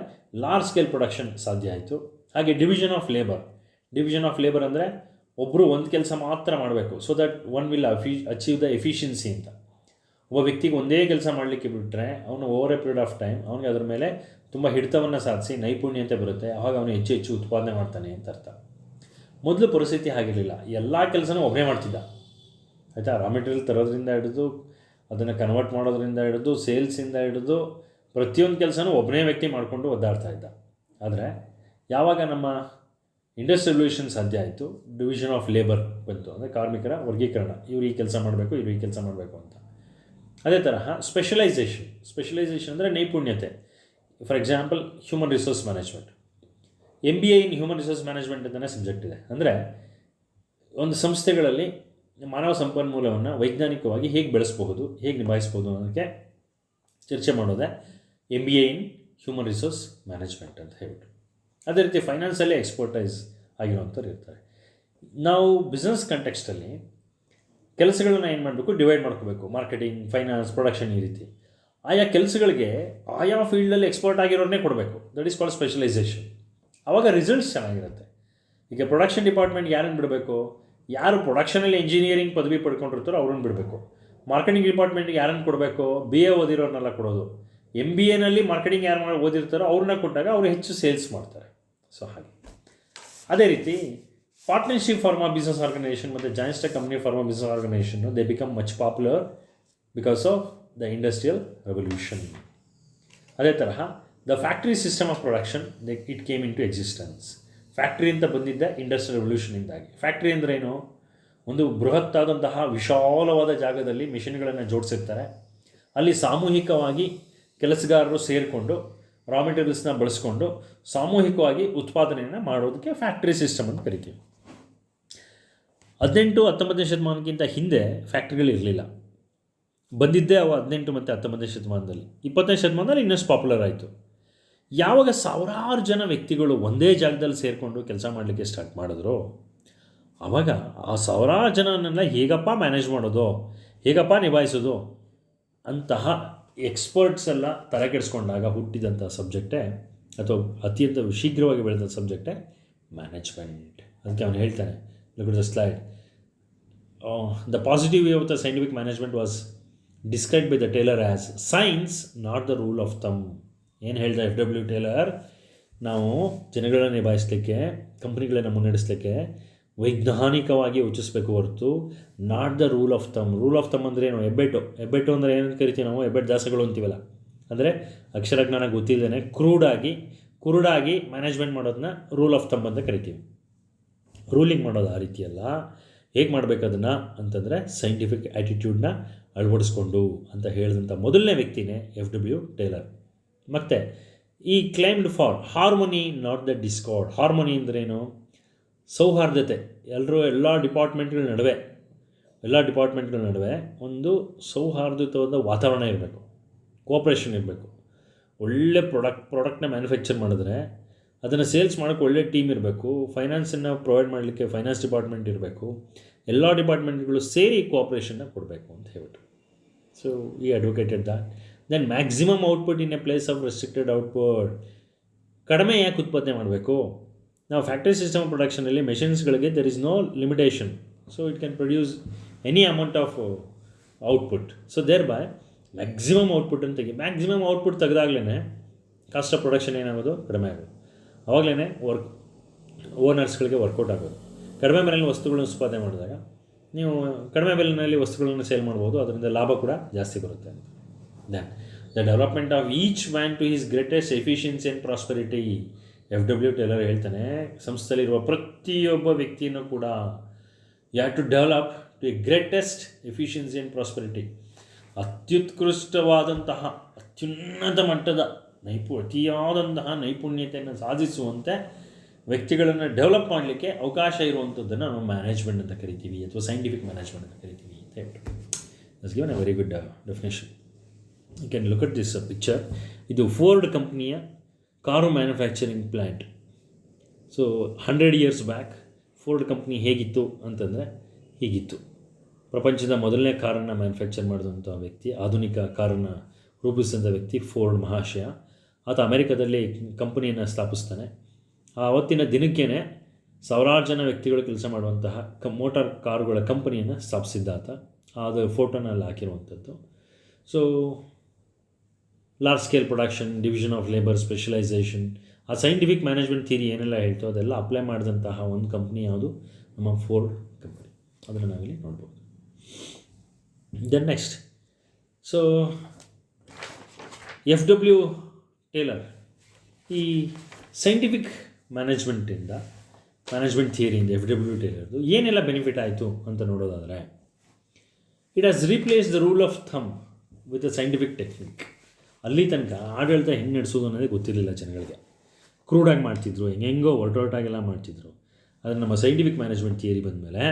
large scale production ಸಾಧ್ಯ ಆಯಿತು. ಹಾಗೆ ಡಿವಿಷನ್ ಆಫ್ ಲೇಬರ್ ಅಂದರೆ ಒಬ್ಬರು ಒಂದು ಕೆಲಸ ಮಾತ್ರ ಮಾಡಬೇಕು, so that one will achieve the efficiency ಅಂತ. ಒಬ್ಬ ವ್ಯಕ್ತಿಗೆ ಒಂದೇ ಕೆಲಸ ಮಾಡಲಿಕ್ಕೆ ಬಿಟ್ಟರೆ ಅವನು over a period of time ಅವನಿಗೆ ಅದರ ಮೇಲೆ ತುಂಬ ಹಿಡಿತವನ್ನು ಸಾಧಿಸಿ ನೈಪುಣ್ಯತೆ ಬರುತ್ತೆ, ಆವಾಗ ಅವನು ಹೆಚ್ಚು ಉತ್ಪಾದನೆ ಮಾಡ್ತಾನೆ ಅಂತ ಅರ್ಥ. ಮೊದಲು ಪರಿಸ್ಥಿತಿ ಆಗಿರಲಿಲ್ಲ, ಎಲ್ಲ ಕೆಲಸನೂ ಒಬ್ಬನೇ ಮಾಡ್ತಿದ್ದ, ಆಯಿತಾ. ರಾ ಮೆಟೀರಿಯಲ್ ತರೋದ್ರಿಂದ ಹಿಡಿದು ಅದನ್ನು ಕನ್ವರ್ಟ್ ಮಾಡೋದ್ರಿಂದ ಹಿಡಿದು ಸೇಲ್ಸಿಂದ ಹಿಡಿದು ಪ್ರತಿಯೊಂದು ಕೆಲಸನೂ ಒಬ್ಬನೇ ವ್ಯಕ್ತಿ ಮಾಡಿಕೊಂಡು ಒದ್ದಾಡ್ತಾ ಇದ್ದ. ಆದರೆ ಯಾವಾಗ ನಮ್ಮ ಇಂಡಸ್ಟ್ರಿಯಲ್ ರೆವಲ್ಯೂಷನ್ ಸಾಧ್ಯ ಆಯಿತು, ಡಿವಿಷನ್ ಆಫ್ ಲೇಬರ್ ಬಂತು, ಅಂದರೆ ಕಾರ್ಮಿಕರ ವರ್ಗೀಕರಣ, ಇವರು ಈ ಕೆಲಸ ಮಾಡಬೇಕು, ಇವರು ಈ ಕೆಲಸ ಮಾಡಬೇಕು ಅಂತ. ಅದೇ ತರಹ ಸ್ಪೆಷಲೈಸೇಷನ್ ಅಂದರೆ ನೈಪುಣ್ಯತೆ. For example human resource management, MBA in human resource management ಅಂತಲೇ ಸಬ್ಜೆಕ್ಟ್ ಇದೆ. ಅಂದರೆ ಒಂದು ಸಂಸ್ಥೆಗಳಲ್ಲಿ ಮಾನವ ಸಂಪನ್ಮೂಲವನ್ನು ವೈಜ್ಞಾನಿಕವಾಗಿ ಹೇಗೆ ಬೆಳೆಸ್ಬಹುದು, ಹೇಗೆ ನಿಭಾಯಿಸ್ಬೋದು ಅನ್ನೋದಕ್ಕೆ ಚರ್ಚೆ ಮಾಡೋದೇ MBA in human resource management ಅಂತ ಹೇಳ್ಬಿಟ್ಟು. ಅದೇ ರೀತಿ ಫೈನಾನ್ಸಲ್ಲೇ ಎಕ್ಸ್ಪರ್ಟೈಸ್ ಆಗಿರೋಂಥವ್ರು ಇರ್ತಾರೆ. ನಾವು ಬಿಸ್ನೆಸ್ ಕಂಟೆಕ್ಸ್ಟಲ್ಲಿ ಕೆಲಸಗಳನ್ನ ಏನು ಮಾಡಬೇಕು, ಡಿವೈಡ್ ಮಾಡ್ಕೋಬೇಕು. ಮಾರ್ಕೆಟಿಂಗ್, ಫೈನಾನ್ಸ್, ಪ್ರೊಡಕ್ಷನ್, ಈ ರೀತಿ ಆಯಾ ಕೆಲಸಗಳಿಗೆ ಆಯಾ ಫೀಲ್ಡಲ್ಲಿ ಎಕ್ಸ್ಪರ್ಟ್ ಆಗಿರೋರನ್ನೇ ಕೊಡಬೇಕು. That is called specialisation. ಆವಾಗ ರಿಸಲ್ಟ್ಸ್ ಚೆನ್ನಾಗಿರುತ್ತೆ. ಈಗ ಪ್ರೊಡಕ್ಷನ್ ಡಿಪಾರ್ಟ್ಮೆಂಟ್ಗೆ ಯಾರನ್ನು ಬಿಡಬೇಕು, ಯಾರು ಪ್ರೊಡಕ್ಷನಲ್ಲಿ ಇಂಜಿನಿಯರಿಂಗ್ ಪದವಿ ಪಡ್ಕೊಂಡಿರ್ತಾರೋ ಅವ್ರನ್ನ ಬಿಡಬೇಕು. ಮಾರ್ಕೆಟಿಂಗ್ ಡಿಪಾರ್ಟ್ಮೆಂಟ್ಗೆ ಯಾರನ್ನು ಕೊಡಬೇಕು, BA ಓದಿರೋರನ್ನೆಲ್ಲ ಕೊಡೋದು. MBAನಲ್ಲಿ ಮಾರ್ಕೆಟಿಂಗ್ ಯಾರು ಓದಿರ್ತಾರೋ ಅವ್ರನ್ನ ಕೊಟ್ಟಾಗ ಅವರು ಹೆಚ್ಚು ಸೇಲ್ಸ್ ಮಾಡ್ತಾರೆ. ಸೊ ಹಾಗೆ ಅದೇ ರೀತಿ ಪಾರ್ಟ್ನರ್ಶಿಪ್ ಫಾರ್ಮಾ ಬಿಸ್ನೆಸ್ ಆರ್ಗನೈಸೇಷನ್ ಮತ್ತು joint stock company form of business organisation they become much popular because of the industrial revolution. ಅದೇ ತರಹ the factory system of production it came into existence. Factory ಅಂತ ಬಂದಿದ್ದ ಇಂಡಸ್ಟ್ರಿಯಲ್ ರೆವಲ್ಯೂಷನಿಂದಾಗಿ. ಫ್ಯಾಕ್ಟ್ರಿ ಅಂದ್ರೇನು, ಒಂದು ಬೃಹತ್ತಾದಂತಹ ವಿಶಾಲವಾದ ಜಾಗದಲ್ಲಿ ಮಿಷಿನ್ಗಳನ್ನು ಜೋಡಿಸಿರ್ತಾರೆ. ಅಲ್ಲಿ ಸಾಮೂಹಿಕವಾಗಿ ಕೆಲಸಗಾರರು ಸೇರಿಕೊಂಡು ರಾ ಮೆಟೀರಿಯಲ್ಸ್ನ ಬಳಸ್ಕೊಂಡು ಸಾಮೂಹಿಕವಾಗಿ ಉತ್ಪಾದನೆಯನ್ನು ಮಾಡೋದಕ್ಕೆ ಫ್ಯಾಕ್ಟ್ರಿ ಸಿಸ್ಟಮ್ ಅಂತ ಕರಿತೀವಿ. 18-19ನೇ ಶತಮಾನಕ್ಕಿಂತ ಹಿಂದೆ ಫ್ಯಾಕ್ಟ್ರಿಗಳಿರಲಿಲ್ಲ, ಬಂದಿದ್ದೇ ಅವು 18 ಮತ್ತು 19ನೇ ಶತಮಾನದಲ್ಲಿ. 20ನೇ ಶತಮಾನದಲ್ಲಿ ಇನ್ನಷ್ಟು ಪಾಪ್ಯುಲರ್ ಆಯಿತು. ಯಾವಾಗ ಸಾವಿರಾರು ಜನ ವ್ಯಕ್ತಿಗಳು ಒಂದೇ ಜಾಗದಲ್ಲಿ ಸೇರಿಕೊಂಡು ಕೆಲಸ ಮಾಡಲಿಕ್ಕೆ ಸ್ಟಾರ್ಟ್ ಮಾಡಿದ್ರು, ಆವಾಗ ಆ ಸಾವಿರಾರು ಜನನೆಲ್ಲ ಹೇಗಪ್ಪ ಮ್ಯಾನೇಜ್ ಮಾಡೋದು, ಹೇಗಪ್ಪ ನಿಭಾಯಿಸೋದು ಅಂತಹ ಎಕ್ಸ್ಪರ್ಟ್ಸ್ ಎಲ್ಲ ತಲೆ ಕೆಡಿಸ್ಕೊಂಡಾಗ ಹುಟ್ಟಿದಂಥ ಸಬ್ಜೆಕ್ಟೇ, ಅಥವಾ ಅತ್ಯಂತ ಶೀಘ್ರವಾಗಿ ಬೆಳೆದ ಸಬ್ಜೆಕ್ಟೇ ಮ್ಯಾನೇಜ್ಮೆಂಟ್. ಅದಕ್ಕೆ ಅವನು ಹೇಳ್ತಾನೆ, look at the slide, the positive way of the scientific management was described by the Taylor as science not the rule of thumb. ಏನು ಹೇಳ್ದ FW ಟೇಲರ್, ನಾವು ಜನಗಳನ್ನ ನಿಭಾಯಿಸಲಿಕ್ಕೆ, ಕಂಪ್ನಿಗಳನ್ನು ಮುನ್ನಡೆಸಲಿಕ್ಕೆ ವೈಜ್ಞಾನಿಕವಾಗಿ ಯೋಚಿಸಬೇಕು ಹೊರತು not the rule of thumb. Rule of thumb ಅಂದರೆ ಏನು, ಹೆಬ್ಬೆಟ್ಟು ಅಂದರೆ ಏನಂತ ಕರಿತೀವಿ ನಾವು, ಹೆಬ್ಬೆಟ್ಟು ದಾಸಗಳು ಅಂತೀವಲ್ಲ. ಅಂದರೆ ಅಕ್ಷರಜ್ಞಾನ ಗೊತ್ತಿಲ್ಲದೇ ಕುರುಡಾಗಿ ಮ್ಯಾನೇಜ್ಮೆಂಟ್ ಮಾಡೋದನ್ನ ರೂಲ್ ಆಫ್ ಥಂಬ್ ಅಂತ ಕರಿತೀವಿ. ರೂಲಿಂಗ್ ಮಾಡೋದು ಆ ರೀತಿಯಲ್ಲ. ಹೇಗೆ ಮಾಡಬೇಕು ಅದನ್ನು ಅಂತಂದರೆ ಸೈಂಟಿಫಿಕ್ ಆ್ಯಟಿಟ್ಯೂಡ್ನ ಅಳವಡಿಸ್ಕೊಂಡು ಅಂತ ಹೇಳಿದಂಥ ಮೊದಲನೇ ವ್ಯಕ್ತಿನೇ FW ಟೇಲರ್. ಮತ್ತು ಈ claimed for harmony not the discord. Harmony ಅಂದ್ರೇನು, ಸೌಹಾರ್ದತೆ. ಎಲ್ಲ ಡಿಪಾರ್ಟ್ಮೆಂಟ್ಗಳ ನಡುವೆ ಒಂದು ಸೌಹಾರ್ದಯುತವಾದ ವಾತಾವರಣ ಇರಬೇಕು, ಕೋಆಪ್ರೇಷನ್ ಇರಬೇಕು. ಒಳ್ಳೆ ಪ್ರಾಡಕ್ಟ್ನ ಮ್ಯಾನುಫ್ಯಾಕ್ಚರ್ ಮಾಡಿದ್ರೆ ಅದನ್ನು ಸೇಲ್ಸ್ ಮಾಡೋಕ್ಕೆ ಒಳ್ಳೆ ಟೀಮ್ ಇರಬೇಕು. ಫೈನಾನ್ಸನ್ನು ಪ್ರೊವೈಡ್ ಮಾಡಲಿಕ್ಕೆ ಫೈನಾನ್ಸ್ ಡಿಪಾರ್ಟ್ಮೆಂಟ್ ಇರಬೇಕು. ಎಲ್ಲ ಡಿಪಾರ್ಟ್ಮೆಂಟ್ಗಳು ಸೇರಿ ಕೋಆಪ್ರೇಷನ್ನ ಕೊಡಬೇಕು ಅಂತ ಹೇಳ್ಬಿಟ್ಟು. So he advocated that. Then maximum output in a place of restricted output. ಕಡಿಮೆ ಯಾಕೆ ಉತ್ಪಾದನೆ ಮಾಡಬೇಕು? ನಾವು ಫ್ಯಾಕ್ಟ್ರಿ ಸಿಸ್ಟಮ್ ಪ್ರೊಡಕ್ಷನಲ್ಲಿ ಮೆಷಿನ್ಸ್ಗಳಿಗೆ there is no limitation, so it can produce any amount of output. So thereby maximum output ಅಂತ ಮ್ಯಾಕ್ಸಿಮಮ್ ಔಟ್ಪುಟ್ ತೆಗೆದಾಗಲೇ ಕಾಸ್ಟ್ ಆಫ್ ಪ್ರೊಡಕ್ಷನ್ ಏನಾಗೋದು, ಕಡಿಮೆ ಆಗೋದು. ಆವಾಗಲೇ ಓನರ್ಸ್ಗಳಿಗೆ ವರ್ಕೌಟ್ ಆಗೋದು. ಕಡಿಮೆ ಬೆಲೆಯಲ್ಲಿ ವಸ್ತುಗಳನ್ನ ಉತ್ಪಾದನೆ ಮಾಡಿದಾಗ ನೀವು ಕಡಿಮೆ ಬೆಲೆಯಲ್ಲಿ ವಸ್ತುಗಳನ್ನು ಸೇಲ್ ಮಾಡ್ಬೋದು, ಅದರಿಂದ ಲಾಭ ಕೂಡ ಜಾಸ್ತಿ ಬರುತ್ತೆ. Then the development of each man to his greatest efficiency and prosperity. FW Taylor ಹೇಳ್ತಾನೆ, ಸಂಸ್ಥೆಯಲ್ಲಿರುವ ಪ್ರತಿಯೊಬ್ಬ ವ್ಯಕ್ತಿಯನ್ನು ಕೂಡ you have to develop to a greatest efficiency and prosperity. ಅತ್ಯುತ್ಕೃಷ್ಟವಾದಂತಹ ಅತ್ಯುನ್ನತ ಮಟ್ಟದ ಅತಿಯಾದಂತಹ ನೈಪುಣ್ಯತೆಯನ್ನು ಸಾಧಿಸುವಂತೆ ವ್ಯಕ್ತಿಗಳನ್ನು ಡೆವಲಪ್ ಮಾಡಲಿಕ್ಕೆ ಅವಕಾಶ ಇರುವಂಥದ್ದನ್ನು ನಾವು ಮ್ಯಾನೇಜ್ಮೆಂಟ್ ಅಂತ ಕರಿತೀವಿ, ಅಥವಾ ಸೈಂಟಿಫಿಕ್ ಮ್ಯಾನೇಜ್ಮೆಂಟ್ ಅಂತ ಕರಿತೀವಿ ಅಂತ ಹೇಳ್ಬಿಟ್ಟು. That's given a very good definition. You can look at this picture. ಇದು ಫೋರ್ಡ್ ಕಂಪ್ನಿಯ car manufacturing plant. So 100 years back Ford company ಹೇಗಿತ್ತು ಅಂತಂದರೆ ಹೀಗಿತ್ತು. ಪ್ರಪಂಚದ ಮೊದಲನೇ ಕಾರನ್ನು ಮ್ಯಾನುಫ್ಯಾಕ್ಚರ್ ಮಾಡಿದಂಥ ವ್ಯಕ್ತಿ, ಆಧುನಿಕ ಕಾರನ್ನು ರೂಪಿಸಿದಂಥ ವ್ಯಕ್ತಿ ಫೋರ್ಡ್ ಮಹಾಶಯ. ಆತ ಅಮೆರಿಕದಲ್ಲಿ ಕಂಪನಿಯನ್ನು ಸ್ಥಾಪಿಸ್ತಾನೆ. ಆವತ್ತಿನ ದಿನಕ್ಕೇ ಸಾವಿರಾರು ಜನ ವ್ಯಕ್ತಿಗಳು ಕೆಲಸ ಮಾಡುವಂತಹ ಮೋಟಾರ್ ಕಾರುಗಳ ಕಂಪನಿಯನ್ನು ಸ್ಥಾಪಿಸಿದ್ದ ಆತ. ಅದು ಫೋಟೋನಲ್ಲಿ ಹಾಕಿರುವಂಥದ್ದು. So large scale production, division of labour, specialisation, ಆ ಸೈಂಟಿಫಿಕ್ ಮ್ಯಾನೇಜ್ಮೆಂಟ್ ಥಿಯರಿ ಏನೆಲ್ಲ ಹೇಳ್ತೋ ಅದೆಲ್ಲ ಅಪ್ಲೈ ಮಾಡಿದಂತಹ ಒಂದು ಕಂಪ್ನಿ ಯಾವುದು? ನಮ್ಮ ಫೋರ್ಡ್ ಕಂಪನಿ. ಅದನ್ನು ನಾವಿಲ್ಲಿ ನೋಡ್ಬೋದು. Then next, so FW Taylor ಈ ಸೈಂಟಿಫಿಕ್ ಮ್ಯಾನೇಜ್ಮೆಂಟ್ ಥಿಯರಿಯಿಂದ FW ಟೇಲರ್ದು ಏನೆಲ್ಲ ಬೆನಿಫಿಟ್ ಆಯಿತು ಅಂತ ನೋಡೋದಾದರೆ, it has replace the rule of thumb with a scientific technique. ಅಲ್ಲಿ ತನಕ ಆಡಳಿತ ಹೆಂಗೆ ನಡೆಸೋದು ಅನ್ನೋದೇ ಗೊತ್ತಿರಲಿಲ್ಲ ಜನಗಳಿಗೆ. ಕ್ರೂಡಾಗಿ ಮಾಡ್ತಿದ್ರು, ಹೆಂಗೆಂಗೋ ಒರಟೊರಟಾಗೆಲ್ಲ ಮಾಡ್ತಿದ್ರು. ಆದರೆ ನಮ್ಮ ಸೈಂಟಿಫಿಕ್ ಮ್ಯಾನೇಜ್ಮೆಂಟ್ ಥಿಯರಿ ಬಂದಮೇಲೆ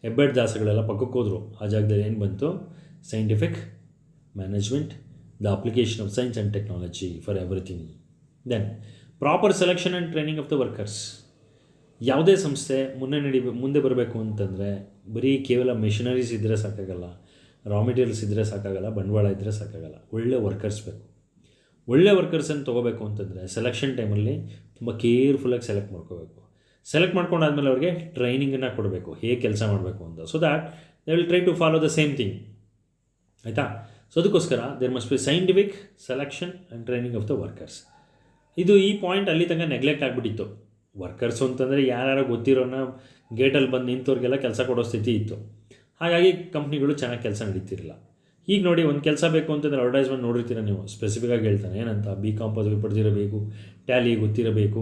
ಹೆಬ್ಬೆಟ್ ದಾಸಗಳೆಲ್ಲ ಪಕ್ಕಕ್ಕೆ ಹೋದರು. ಆ ಜಾಗದಲ್ಲಿ ಏನು ಬಂತು? Scientific management, the application of science and technology for everything. Then proper selection and training of the workers. ಯಾವುದೇ ಸಂಸ್ಥೆ ಮುಂದೆ ಬರಬೇಕು ಅಂತಂದರೆ ಬರೀ ಕೇವಲ ಮೆಷಿನರೀಸ್ ಇದ್ದರೆ ಸಾಕಾಗಲ್ಲ, ರಾ ಮೆಟೀರಿಯಲ್ಸ್ ಇದ್ದರೆ ಸಾಕಾಗಲ್ಲ, ಬಂಡವಾಳ ಇದ್ದರೆ ಸಾಕಾಗಲ್ಲ. ಒಳ್ಳೆ ವರ್ಕರ್ಸ್ ಬೇಕು. ಒಳ್ಳೆ ವರ್ಕರ್ಸನ್ನು ತೊಗೋಬೇಕು ಅಂತಂದರೆ ಸೆಲೆಕ್ಷನ್ ಟೈಮಲ್ಲಿ ತುಂಬ ಕೇರ್ಫುಲ್ಲಾಗಿ ಸೆಲೆಕ್ಟ್ ಮಾಡ್ಕೋಬೇಕು. ಸೆಲೆಕ್ಟ್ ಮಾಡ್ಕೊಂಡಾದ್ಮೇಲೆ ಅವ್ರಿಗೆ ಟ್ರೈನಿಂಗನ್ನು ಕೊಡಬೇಕು, ಹೇಗೆ ಕೆಲಸ ಮಾಡಬೇಕು ಅಂತ. So that they will try to follow the same thing. ಆಯಿತಾ? ಸೊ ಅದಕ್ಕೋಸ್ಕರ there must be scientific selection and training of the workers. ಈ ಪಾಯಿಂಟ್ ಅಲ್ಲಿ ತನಕ ನೆಗ್ಲೆಕ್ಟ್ ಆಗಿಬಿಟ್ಟಿತ್ತು. ವರ್ಕರ್ಸು ಅಂತಂದರೆ ಯಾರ್ಯಾರೋ ಗೊತ್ತಿರೋನ ಗೇಟಲ್ಲಿ ಬಂದು ನಿಂತವ್ರಿಗೆಲ್ಲ ಕೆಲಸ ಕೊಡೋ ಸ್ಥಿತಿ ಇತ್ತು. ಹಾಗಾಗಿ ಕಂಪ್ನಿಗಳು ಚೆನ್ನಾಗಿ ಕೆಲಸ ನಡೀತಿರಲಿಲ್ಲ. ಈಗ ನೋಡಿ, ಒಂದು ಕೆಲಸ ಬೇಕು ಅಂತಂದರೆ ಅಡ್ವರ್ಟೈಸ್ಮೆಂಟ್ ನೋಡಿರ್ತೀರ ನೀವು. ಸ್ಪೆಸಿಫಿಕ್ಕಾಗಿ ಹೇಳ್ತಾನೆ ಏನಂತ, BCom ಪದವಿ ಪಡೆದಿರಬೇಕು, ಟ್ಯಾಲಿ ಗೊತ್ತಿರಬೇಕು,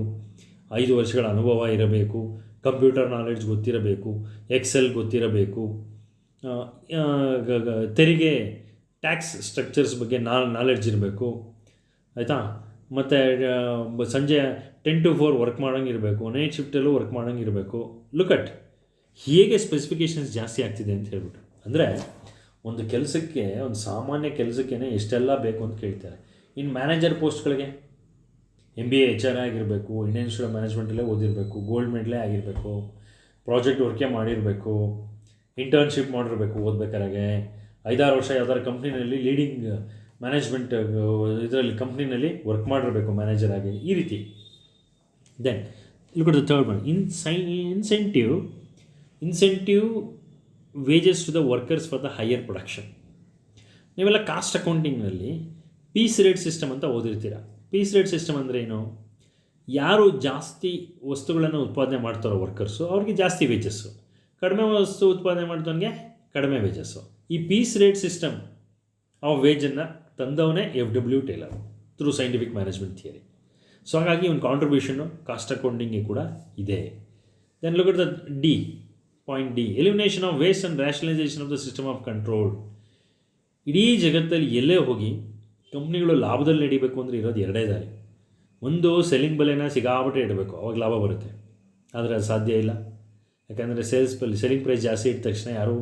5 ವರ್ಷಗಳ ಅನುಭವ ಇರಬೇಕು, ಕಂಪ್ಯೂಟರ್ ನಾಲೆಡ್ಜ್ ಗೊತ್ತಿರಬೇಕು, ಎಕ್ಸೆಲ್ ಗೊತ್ತಿರಬೇಕು, ತೆರಿಗೆ ಟ್ಯಾಕ್ಸ್ ಸ್ಟ್ರಕ್ಚರ್ಸ್ ಬಗ್ಗೆ ನಾಲೆಡ್ಜ್ ಇರಬೇಕು. ಆಯಿತಾ? ಮತ್ತು ಸಂಜೆ 10 to 4 ವರ್ಕ್ ಮಾಡೋಂಗಿರಬೇಕು, ನೈಟ್ ಶಿಫ್ಟಲ್ಲೂ ವರ್ಕ್ ಮಾಡೋಂಗಿರಬೇಕು. ಲುಕಟ್ ಹೇಗೆ ಸ್ಪೆಸಿಫಿಕೇಷನ್ಸ್ ಜಾಸ್ತಿ ಆಗ್ತಿದೆ ಅಂತ ಹೇಳ್ಬಿಟ್ಟು. ಅಂದರೆ ಒಂದು ಕೆಲಸಕ್ಕೆ, ಒಂದು ಸಾಮಾನ್ಯ ಕೆಲಸಕ್ಕೇ ಎಷ್ಟೆಲ್ಲ ಬೇಕು ಅಂತ ಕೇಳ್ತಾರೆ. ಇನ್ನು ಮ್ಯಾನೇಜರ್ ಪೋಸ್ಟ್ಗಳಿಗೆ MBA HR ಆಗಿರಬೇಕು, ಇಂಡಿಯನ್ ಇನ್ಸ್ಟಿಟ್ಯೂಟ್ ಆಫ್ ಮ್ಯಾನೇಜ್ಮೆಂಟಲ್ಲೇ ಓದಿರಬೇಕು, ಗೋಲ್ಡ್ ಮೆಡಲೇ ಆಗಿರಬೇಕು, ಪ್ರಾಜೆಕ್ಟ್ ವರ್ಕೇ ಮಾಡಿರಬೇಕು, ಇಂಟರ್ನ್ಶಿಪ್ ಮಾಡಿರಬೇಕು ಓದಬೇಕಾದ್ರೆ, 5-6 ವರ್ಷ ಯಾವ್ದಾದ್ರು ಕಂಪ್ನಿನಲ್ಲಿ ಲೀಡಿಂಗ್ ಮ್ಯಾನೇಜ್ಮೆಂಟ್ ಇದರಲ್ಲಿ ಕಂಪ್ನಿನಲ್ಲಿ ವರ್ಕ್ ಮಾಡಿರಬೇಕು ಮ್ಯಾನೇಜರ್ ಆಗಿ, ಈ ರೀತಿ. Then look at the third one, incentive wages to the workers for the higher production. ನೀವೆಲ್ಲ ಕಾಸ್ಟ್ ಅಕೌಂಟಿಂಗ್ನಲ್ಲಿ ಪೀಸ್ ರೇಟ್ ಸಿಸ್ಟಮ್ ಅಂತ ಓದಿರ್ತೀರ. ಪೀಸ್ ರೇಟ್ ಸಿಸ್ಟಮ್ ಅಂದರೆ ಏನು? ಯಾರು ಜಾಸ್ತಿ ವಸ್ತುಗಳನ್ನು ಉತ್ಪಾದನೆ ಮಾಡ್ತಾರೋ ವರ್ಕರ್ಸು, ಅವ್ರಿಗೆ ಜಾಸ್ತಿ ವೇಜಸ್ಸು. ಕಡಿಮೆ ವಸ್ತು ಉತ್ಪಾದನೆ ಮಾಡ್ದವನಿಗೆ ಕಡಿಮೆ ವೇಜಸ್ಸು. ಈ ಪೀಸ್ ರೇಟ್ ಸಿಸ್ಟಮ್ ಆ ವೇಜನ್ನು ತಂದವನೇ FW Taylor through scientific management theory. So ಹಾಗಾಗಿ ಒಂದು ಕಾಂಟ್ರಿಬ್ಯೂಷನ್ನು ಕಾಸ್ಟ್ ಅಕೌಂಟಿಂಗ್ಗೆ ಕೂಡ ಇದೆ. Then look at the point D, elimination of waste and rationalisation of the system of control. ಇಡೀ ಜಗತ್ತಲ್ಲಿ ಎಲ್ಲೇ ಹೋಗಿ ಕಂಪ್ನಿಗಳು ಲಾಭದಲ್ಲಿ ನಡೀಬೇಕು ಅಂದರೆ ಇರೋದು 2 ದಾರಿ. ಒಂದು ಸೆಲ್ಲಿಂಗ್ ಬೆಲೆನ ಸಿಗಾಬಿಟ್ಟೆ ಇಡಬೇಕು, ಅವಾಗ ಲಾಭ ಬರುತ್ತೆ. ಆದರೆ ಅದು ಸಾಧ್ಯ ಇಲ್ಲ. ಯಾಕಂದರೆ ಸೆಲ್ಲಿಂಗ್ ಪ್ರೈಸ್ ಜಾಸ್ತಿ ಇಟ್ಟ ತಕ್ಷಣ ಯಾರೂ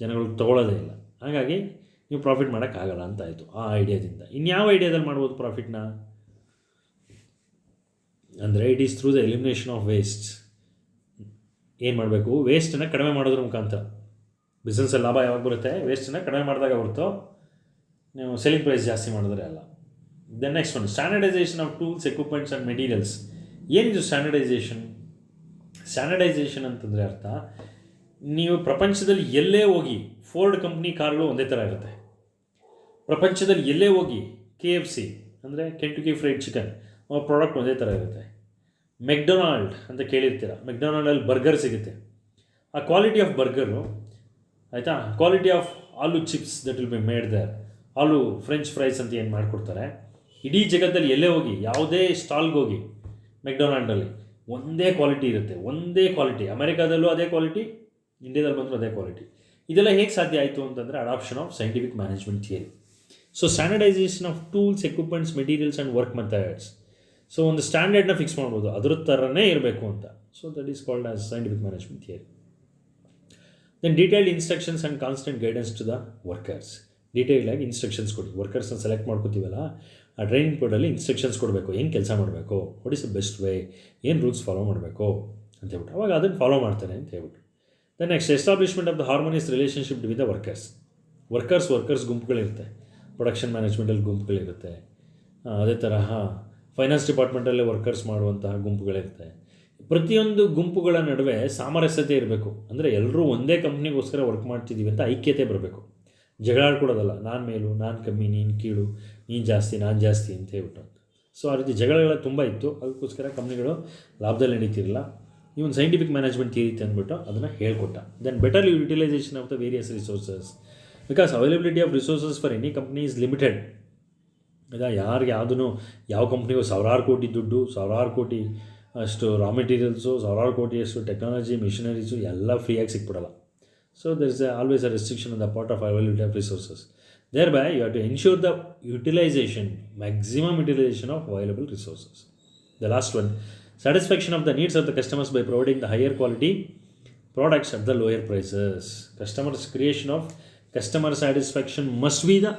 ಜನಗಳು ತೊಗೊಳ್ಳೋದೇ ಇಲ್ಲ. ಹಾಗಾಗಿ ನೀವು ಪ್ರಾಫಿಟ್ ಮಾಡೋಕ್ಕಾಗಲ್ಲ ಅಂತ ಆಯಿತು ಆ ಐಡಿಯಾದಿಂದ. ಇನ್ಯಾವ ಐಡಿಯಾದಲ್ಲಿ ಮಾಡ್ಬೋದು ಪ್ರಾಫಿಟ್ನ ಅಂದರೆ, it is through the elimination of waste. ಏನು ಮಾಡಬೇಕು? ವೇಸ್ಟನ್ನು ಕಡಿಮೆ ಮಾಡೋದ್ರ ಮುಖಾಂತರ. ಬಿಸ್ನೆಸ್ಸಲ್ಲಿ ಲಾಭ ಯಾವಾಗ ಬರುತ್ತೆ? ವೇಸ್ಟನ್ನು ಕಡಿಮೆ ಮಾಡಿದಾಗ ಹೊರತು ನೀವು ಸೆಲ್ಲಿಂಗ್ ಪ್ರೈಸ್ ಜಾಸ್ತಿ ಮಾಡಿದ್ರೆ ಅಲ್ಲ. Then next one, standardisation of tools, equipments and materials. ಏನಿದು ಸ್ಟ್ಯಾಂಡರ್ಡೈಸೇಷನ್? ಸ್ಟ್ಯಾಂಡರ್ಡೈಸೇಷನ್ ಅಂತಂದರೆ ಅರ್ಥ, ನೀವು ಪ್ರಪಂಚದಲ್ಲಿ ಎಲ್ಲೇ ಹೋಗಿ ಫೋರ್ಡ್ ಕಂಪ್ನಿ ಕಾರುಗಳು ಒಂದೇ ಥರ ಇರುತ್ತೆ. ಪ್ರಪಂಚದಲ್ಲಿ ಎಲ್ಲೇ ಹೋಗಿ KFC ಅಂದರೆ ಕೆಂಟುಕಿ ಫ್ರೈಡ್ ಚಿಕನ್ ಪ್ರಾಡಕ್ಟ್ ಒಂದೇ ಥರ ಇರುತ್ತೆ. ಮೆಕ್ಡೊನಾಲ್ಡ್ ಅಂತ ಕೇಳಿರ್ತೀರ, ಮೆಕ್ಡೊನಾಲ್ಡಲ್ಲಿ ಬರ್ಗರ್ ಸಿಗುತ್ತೆ. ಆ ಕ್ವಾಲಿಟಿ ಆಫ್ ಬರ್ಗರು, ಆಯಿತಾ, quality of aloo chips that will be made there, aloo French fries ಅಂತ ಏನು ಮಾಡಿಕೊಡ್ತಾರೆ, ಇಡೀ ಜಗತ್ತಲ್ಲಿ ಎಲ್ಲೇ ಹೋಗಿ ಯಾವುದೇ ಸ್ಟಾಲ್ಗೆ ಹೋಗಿ ಮೆಕ್ಡೊನಾಲ್ಡಲ್ಲಿ ಒಂದೇ ಕ್ವಾಲಿಟಿ ಇರುತ್ತೆ. ಒಂದೇ ಕ್ವಾಲಿಟಿ. ಅಮೆರಿಕಾದಲ್ಲೂ ಅದೇ ಕ್ವಾಲಿಟಿ, ಇಂಡಿಯಾದಲ್ಲಿ ಬಂದರೂ ಅದೇ ಕ್ವಾಲಿಟಿ. ಇದೆಲ್ಲ ಹೇಗೆ ಸಾಧ್ಯ ಆಯಿತು ಅಂತಂದರೆ adoption of scientific management theory. So standardisation of tools, equipments, materials and work methods. So ಒಂದು ಸ್ಟ್ಯಾಂಡರ್ಡ್ನ ಫಿಕ್ಸ್ ಮಾಡ್ಬೋದು, ಅದ್ರ ಥರನೇ ಇರಬೇಕು ಅಂತ. So that is called as scientific management theory. Then detailed instructions and constant guidance to the workers. ಡೀಟೇಲಾಗಿ ಇನ್ಸ್ಟ್ರಕ್ಷನ್ಸ್ ಕೊಡಿ. ವರ್ಕರ್ಸ್ನ ಸೆಲೆಕ್ಟ್ ಮಾಡ್ಕೋತೀವಲ್ಲ, ಆ ಟ್ರೈನಿಂಗ್ ಬೋರ್ಡಲ್ಲಿ ಇನ್ಸ್ಟ್ರಕ್ಷನ್ಸ್ ಕೊಡಬೇಕು. ಏನು ಕೆಲಸ ಮಾಡಬೇಕು, what is the best way, ಏನು ರೂಲ್ಸ್ ಫಾಲೋ ಮಾಡಬೇಕು ಅಂತ ಹೇಳ್ಬಿಟ್ಟು, ಅವಾಗ ಅದನ್ನು ಫಾಲೋ ಮಾಡ್ತಾರೆ ಅಂತ ಹೇಳ್ಬಿಟ್ಟು. Then next, establishment of the harmonious relationship with the workers. Workers ಗುಂಪುಗಳಿರುತ್ತೆ. ಪ್ರೊಡಕ್ಷನ್ ಮ್ಯಾನೇಜ್ಮೆಂಟಲ್ಲಿ ಗುಂಪುಗಳಿರುತ್ತೆ. ಅದೇ ತರಹ ಫೈನಾನ್ಸ್ ಡಿಪಾರ್ಟ್ಮೆಂಟಲ್ಲೇ ವರ್ಕರ್ಸ್ ಮಾಡುವಂತಹ ಗುಂಪುಗಳಿರ್ತವೆ. ಪ್ರತಿಯೊಂದು ಗುಂಪುಗಳ ನಡುವೆ ಸಾಮರಸ್ಯತೆ ಇರಬೇಕು. ಅಂದರೆ ಎಲ್ಲರೂ ಒಂದೇ ಕಂಪ್ನಿಗೋಸ್ಕರ ವರ್ಕ್ ಮಾಡ್ತಿದ್ದೀವಿ ಅಂತ ಐಕ್ಯತೆ ಬರಬೇಕು. ಜಗಳ ಆಡ್ಕೊಡೋದಲ್ಲ, ನಾನು ಮೇಲು, ನಾನು ಕಮ್ಮಿ, ನೀನು ಕೀಳು, ನೀನು ಜಾಸ್ತಿ, ನಾನು ಜಾಸ್ತಿ ಅಂತ ಹೇಳ್ಬಿಟ್ಟು. ಸೊ ಆ ರೀತಿ ಜಗಳಗಳ ತುಂಬ ಇತ್ತು. ಅದಕ್ಕೋಸ್ಕರ ಕಂಪ್ನಿಗಳು ಲಾಭದಲ್ಲಿ ನಡೀತಿರಲಿಲ್ಲ. ಈ ಒಂದು ಸೈಂಟಿಫಿಕ್ ಮ್ಯಾನೇಜ್ಮೆಂಟ್ ಥಿಯರಿ ಅಂದ್ಬಿಟ್ಟು ಅದನ್ನು ಹೇಳ್ಕೊಟ್ಟ. Then better utilisation of the various resources, because availability of resources for any company is limited. ಈಗ ಯಾರಿಗೆ ಯಾವುದೂ ಯಾವ ಕಂಪ್ನಿಗೂ ಸಾವಿರಾರು ಕೋಟಿ ದುಡ್ಡು, ಸಾವಿರಾರು ಕೋಟಿ ಅಷ್ಟು ರಾ ಮೆಟೀರಿಯಲ್ಸು, ಸಾವಿರಾರು ಕೋಟಿ ಅಷ್ಟು ಟೆಕ್ನಾಲಜಿ, ಮಿಷನರೀಸು ಎಲ್ಲ ಫ್ರೀಯಾಗಿ ಸಿಕ್ಬಿಡಲ್ಲ. So there is always a restriction on the part of availability of resources. Thereby you have to ensure the utilisation, maximum utilisation of available resources. The last one, satisfaction of the needs of the customers by providing the higher quality products at the lower prices. Customers creation of customer satisfaction must be the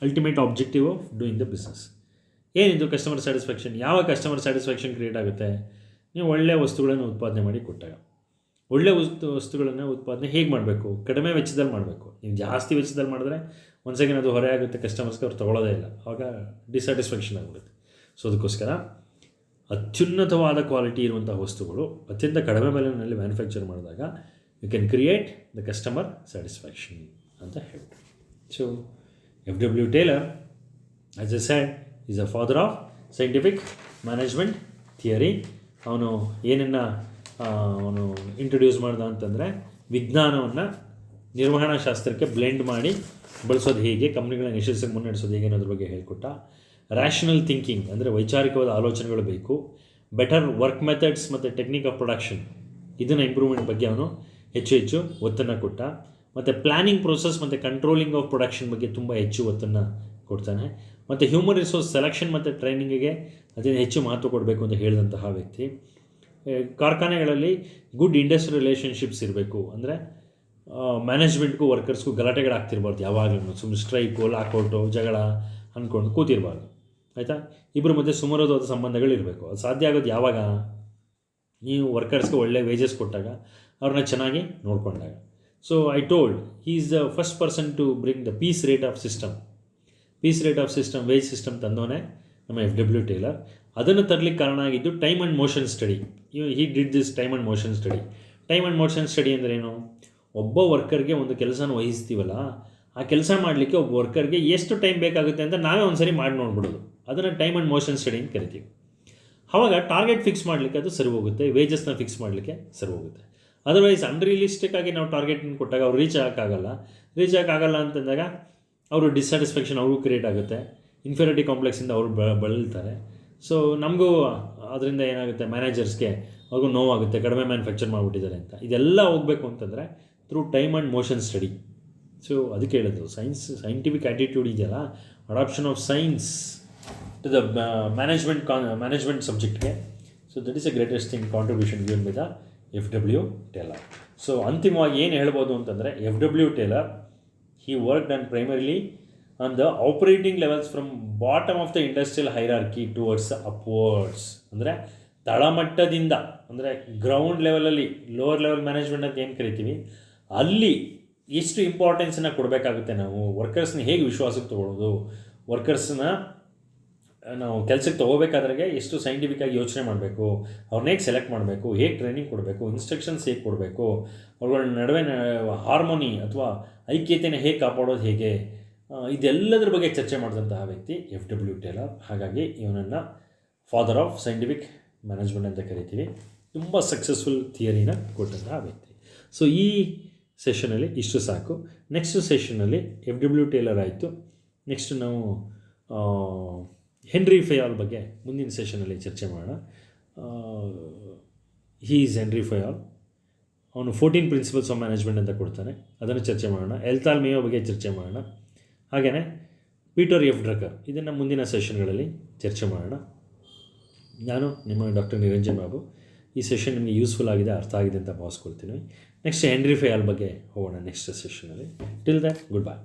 ultimate objective of doing the business. ಏನಿದು ಕಸ್ಟಮರ್ ಸ್ಯಾಟಿಸ್ಫ್ಯಾಕ್ಷನ್? ಯಾವ ಕಸ್ಟಮರ್ ಸ್ಯಾಟಿಸ್ಫ್ಯಾಕ್ಷನ್ ಕ್ರಿಯೇಟ್ ಆಗುತ್ತೆ? ನೀವು ಒಳ್ಳೆಯ ವಸ್ತುಗಳನ್ನು ಉತ್ಪಾದನೆ ಮಾಡಿ ಕೊಟ್ಟಾಗ. ಒಳ್ಳೆಯ ವಸ್ತುಗಳನ್ನು ಉತ್ಪಾದನೆ ಹೇಗೆ ಮಾಡಬೇಕು? ಕಡಿಮೆ ವೆಚ್ಚದಲ್ಲಿ ಮಾಡಬೇಕು. ನೀವು ಜಾಸ್ತಿ ವೆಚ್ಚದಲ್ಲಿ ಮಾಡಿದ್ರೆ ಒಂದು ಸೆಕೆಂಡ್ ಅದು ಹೊರೆ ಆಗುತ್ತೆ, ಕಸ್ಟಮರ್ಸ್ಗೆ ಅವ್ರು ತೊಗೊಳ್ಳೋದೇ ಇಲ್ಲ, ಆವಾಗ ಡಿಸ್ಸ್ಯಾಟಿಸ್ಫ್ಯಾಕ್ಷನ್ ಆಗಿಬಿಡುತ್ತೆ. ಸೊ ಅದಕ್ಕೋಸ್ಕರ ಅತ್ಯುನ್ನತವಾದ ಕ್ವಾಲಿಟಿ ಇರುವಂಥ ವಸ್ತುಗಳು ಅತ್ಯಂತ ಕಡಿಮೆ ಬೆಲೆಯಲ್ಲಿ ಮ್ಯಾನುಫ್ಯಾಕ್ಚರ್ ಮಾಡಿದಾಗ you can create the customer satisfaction ಅಂತ ಹೇಳ್ತಾರೆ. So F W. Taylor, as a said, is a father of scientific management theory. ಅವನು ಏನನ್ನು ಅವನು ಇಂಟ್ರೊಡ್ಯೂಸ್ ಮಾಡ್ದ ಅಂತಂದರೆ, ವಿಜ್ಞಾನವನ್ನು ನಿರ್ವಹಣಾ ಶಾಸ್ತ್ರಕ್ಕೆ ಬ್ಲೆಂಡ್ ಮಾಡಿ ಬಳಸೋದು ಹೇಗೆ, ಕಂಪ್ನಿಗಳನ್ನ ಯಶಸ್ಸಿಗೆ ಮುನ್ನಡೆಸೋದು ಹೇಗೆ ಅನ್ನೋದ್ರ ಬಗ್ಗೆ ಹೇಳ್ಕೊಟ್ಟ. ರ್ಯಾಷನಲ್ ಥಿಂಕಿಂಗ್ ಅಂದರೆ ವೈಚಾರಿಕವಾದ ಆಲೋಚನೆಗಳು ಬೇಕು. ಬೆಟರ್ ವರ್ಕ್ ಮೆಥಡ್ಸ್ ಮತ್ತು ಟೆಕ್ನಿಕ್ ಆಫ್ ಪ್ರೊಡಕ್ಷನ್, ಇದನ್ನು ಇಂಪ್ರೂವ್ಮೆಂಟ್ ಬಗ್ಗೆ ಅವನು ಹೆಚ್ಚು ಒತ್ತನ್ನು ಕೊಟ್ಟ. ಮತ್ತು ಪ್ಲ್ಯಾನಿಂಗ್ ಪ್ರೋಸೆಸ್ ಮತ್ತು ಕಂಟ್ರೋಲಿಂಗ್ ಆಫ್ ಪ್ರೊಡಕ್ಷನ್ ಬಗ್ಗೆ ತುಂಬ ಹೆಚ್ಚು ಒತ್ತನ್ನು ಕೊಡ್ತಾನೆ. ಮತ್ತು ಹ್ಯೂಮನ್ ರಿಸೋರ್ಸ್ ಸೆಲೆಕ್ಷನ್ ಮತ್ತು ಟ್ರೈನಿಂಗಿಗೆ ಅದೇ ಹೆಚ್ಚು ಮಹತ್ವ ಕೊಡಬೇಕು ಅಂತ ಹೇಳಿದಂತಹ ವ್ಯಕ್ತಿ. ಕಾರ್ಖಾನೆಗಳಲ್ಲಿ ಗುಡ್ ಇಂಡಸ್ಟ್ರಿಯಲ್ ರಿಲೇಷನ್ಶಿಪ್ಸ್ ಇರಬೇಕು. ಅಂದರೆ ಮ್ಯಾನೇಜ್ಮೆಂಟ್ಗೂ ವರ್ಕರ್ಸ್ಗೂ ಗಲಾಟೆಗಳಾಗ್ತಿರ್ಬಾರ್ದು. ಯಾವಾಗಲೂ ಸುಮ್ಮನೆ ಸ್ಟ್ರೈಕು, ಲಾಕೌಟು, ಜಗಳ ಅಂದ್ಕೊಂಡು ಕೂತಿರಬಾರ್ದು. ಆಯಿತಾ? ಇಬ್ಬರ ಮಧ್ಯೆ ಸುಮಾರವಾದ ಸಂಬಂಧಗಳಿರಬೇಕು. ಅದು ಸಾಧ್ಯ ಆಗೋದು ಯಾವಾಗ? ನೀವು ವರ್ಕರ್ಸ್ಗೆ ಒಳ್ಳೆ ವೇಜಸ್ ಕೊಟ್ಟಾಗ, ಅವ್ರನ್ನ ಚೆನ್ನಾಗಿ ನೋಡಿಕೊಂಡಾಗ. So I told he is the first person to bring the piece rate of system. Wage system ತಂದವನೇ ನಮ್ಮ ಎಫ್.ಡಬ್ಲ್ಯೂ. ಟೇಲರ್. ಅದನ್ನು ತರಲಿಕ್ಕೆ ಕಾರಣ ಆಗಿದ್ದು time and motion study. He did this time and motion study. Time and motion study ಅಂದ್ರೇನು? ಒಬ್ಬ ವರ್ಕರ್ಗೆ ಒಂದು ಕೆಲಸನ ವಹಿಸ್ತೀವಲ್ಲ, ಆ ಕೆಲಸ ಮಾಡಲಿಕ್ಕೆ ಒಬ್ಬ ವರ್ಕರ್ಗೆ ಎಷ್ಟು ಟೈಮ್ ಬೇಕಾಗುತ್ತೆ ಅಂತ ನಾವೇ ಒಂದು ಸರಿ ಮಾಡಿ ನೋಡ್ಬಿಡೋದು. ಅದನ್ನು ಟೈಮ್ ಆ್ಯಂಡ್ ಮೋಷನ್ ಸ್ಟಡಿ ಅಂತ ಕರಿತೀವಿ. ಆವಾಗ ಟಾರ್ಗೆಟ್ ಫಿಕ್ಸ್ ಮಾಡಲಿಕ್ಕೆ ಅದು ಸರಿ ಹೋಗುತ್ತೆ, ವೇಜಸ್ನ ಫಿಕ್ಸ್ ಮಾಡಲಿಕ್ಕೆ ಸರಿ ಹೋಗುತ್ತೆ. ಅದರ್ವೈಸ್ ಅನ್ರಿಯಲಿಸ್ಟಿಕ್ ಆಗಿ ನಾವು ಟಾರ್ಗೆಟ್ನ ಕೊಟ್ಟಾಗ ಅವ್ರು ರೀಚ್ ಆಗೋಕ್ಕಾಗಲ್ಲ ಅಂತಂದಾಗ ಅವರು ಡಿಸ್ಸ್ಯಾಟಿಸ್ಫ್ಯಾಕ್ಷನ್ ಅವ್ರಿಗೂ ಕ್ರಿಯೇಟ್ ಆಗುತ್ತೆ. ಇನ್ಫೀರಿಯಾರಿಟಿ ಕಾಂಪ್ಲೆಕ್ಸಿಂದ ಅವರು ಬಳಲ್ತಾರೆ. ಸೊ ನಮಗೂ ಅದರಿಂದ ಏನಾಗುತ್ತೆ, ಮ್ಯಾನೇಜರ್ಸ್ಗೆ ಅವ್ರಿಗೂ ನೋವಾಗುತ್ತೆ, ಕಡಿಮೆ ಮ್ಯಾನುಫ್ಯಾಕ್ಚರ್ ಮಾಡಿಬಿಟ್ಟಿದ್ದಾರೆ ಅಂತ. ಇದೆಲ್ಲ ಹೋಗಬೇಕು ಅಂತಂದರೆ through time and motion study. So ಅದಕ್ಕೆ ಹೇಳಿದ್ರು, ಸೈಂಟಿಫಿಕ್ ಆ್ಯಟಿಟ್ಯೂಡ್ ಇದೆಯಲ್ಲ, adoption of science to the management ಸಬ್ಜೆಕ್ಟ್ಗೆ. So that is a greatest thing contribution given by the F W. Taylor. So ಅಂತಿಮವಾಗಿ ಏನು ಹೇಳ್ಬೋದು ಅಂತಂದರೆ, F W. Taylor he worked on primarily on the operating levels from bottom of the industrial hierarchy towards upwards. ಅಂದರೆ ತಳಮಟ್ಟದಿಂದ, ಅಂದರೆ ಗ್ರೌಂಡ್ ಲೆವೆಲಲ್ಲಿ, ಲೋವರ್ ಲೆವೆಲ್ ಮ್ಯಾನೇಜ್ಮೆಂಟ್ ಅಂತ ಏನು ಕರಿತೀವಿ, ಅಲ್ಲಿ ಎಷ್ಟು ಇಂಪಾರ್ಟೆನ್ಸನ್ನು ಕೊಡಬೇಕಾಗುತ್ತೆ. ನಾವು ವರ್ಕರ್ಸ್ನ ಹೇಗೆ ವಿಶ್ವಾಸಕ್ಕೆ ತೊಗೊಳ್ಳೋದು, ವರ್ಕರ್ಸ್ನ ನಾವು ಕೆಲಸಕ್ಕೆ ತೊಗೋಬೇಕಾದ್ರೆ ಎಷ್ಟು ಸೈಂಟಿಫಿಕ್ಕಾಗಿ ಯೋಚನೆ ಮಾಡಬೇಕು, ಅವ್ರನ್ನ ಹೇಗೆ ಸೆಲೆಕ್ಟ್ ಮಾಡಬೇಕು, ಹೇಗೆ ಟ್ರೈನಿಂಗ್ ಕೊಡಬೇಕು, ಇನ್ಸ್ಟ್ರಕ್ಷನ್ಸ್ ಹೇಗೆ ಕೊಡಬೇಕು, ಅವ್ರಗಳ ನಡುವೆ ಹಾರ್ಮೋನಿ ಅಥವಾ ಐಕ್ಯತೆಯನ್ನು ಹೇಗೆ ಕಾಪಾಡೋದು ಹೇಗೆ, ಇದೆಲ್ಲದರ ಬಗ್ಗೆ ಚರ್ಚೆ ಮಾಡಿದಂತಹ ವ್ಯಕ್ತಿ ಎಫ್.ಡಬ್ಲ್ಯೂ. ಟೇಲರ್. ಹಾಗಾಗಿ ಇವನನ್ನು ಫಾದರ್ ಆಫ್ ಸೈಂಟಿಫಿಕ್ ಮ್ಯಾನೇಜ್ಮೆಂಟ್ ಅಂತ ಕರಿತೀವಿ. ತುಂಬ ಸಕ್ಸಸ್ಫುಲ್ ಥಿಯರಿನ ಕೊಟ್ಟಂತಹ ವ್ಯಕ್ತಿ. ಸೊ ಈ ಸೆಷನಲ್ಲಿ ಇಷ್ಟು ಸಾಕು. ನೆಕ್ಸ್ಟ್ ಸೆಷನ್ನಲ್ಲಿ ಎಫ್.ಡಬ್ಲ್ಯೂ. ಟೇಲರ್ ಆಯಿತು. ನೆಕ್ಸ್ಟ್ ನಾವು ಹೆನ್ರಿ ಫಯಾಲ್ ಬಗ್ಗೆ ಮುಂದಿನ ಸೆಷನಲ್ಲಿ ಚರ್ಚೆ ಮಾಡೋಣ. He is Henri Fayol. ಅವನು 14 ಪ್ರಿನ್ಸಿಪಲ್ಸ್ ಆಫ್ ಮ್ಯಾನೇಜ್ಮೆಂಟ್ ಅಂತ ಕೊಡ್ತಾನೆ, ಅದನ್ನು ಚರ್ಚೆ ಮಾಡೋಣ. ಎಲ್ತಾಲ್ ಮೇಯೋ ಬಗ್ಗೆ ಚರ್ಚೆ ಮಾಡೋಣ. ಹಾಗೆಯೇ ಪೀಟರ್ ಎಫ್. ಡ್ರಕರ್, ಇದನ್ನು ಮುಂದಿನ ಸೆಷನ್ಗಳಲ್ಲಿ ಚರ್ಚೆ ಮಾಡೋಣ. ನಾನು ನಿಮ್ಮ ಡಾಕ್ಟರ್ ನಿರಂಜನ್ ಬಾಬು. ಈ ಸೆಷನ್ ನಿಮಗೆ ಯೂಸ್ಫುಲ್ ಆಗಿದೆ, ಅರ್ಥ ಆಗಿದೆ ಅಂತ ಭಾವಿಸ್ಕೊಳ್ತೀನಿ. ನೆಕ್ಸ್ಟ್ ಹೆನ್ರಿ ಫಯಾಲ್ ಬಗ್ಗೆ ಹೋಗೋಣ ನೆಕ್ಸ್ಟ್ ಸೆಷನಲ್ಲಿ. Till that, good bye.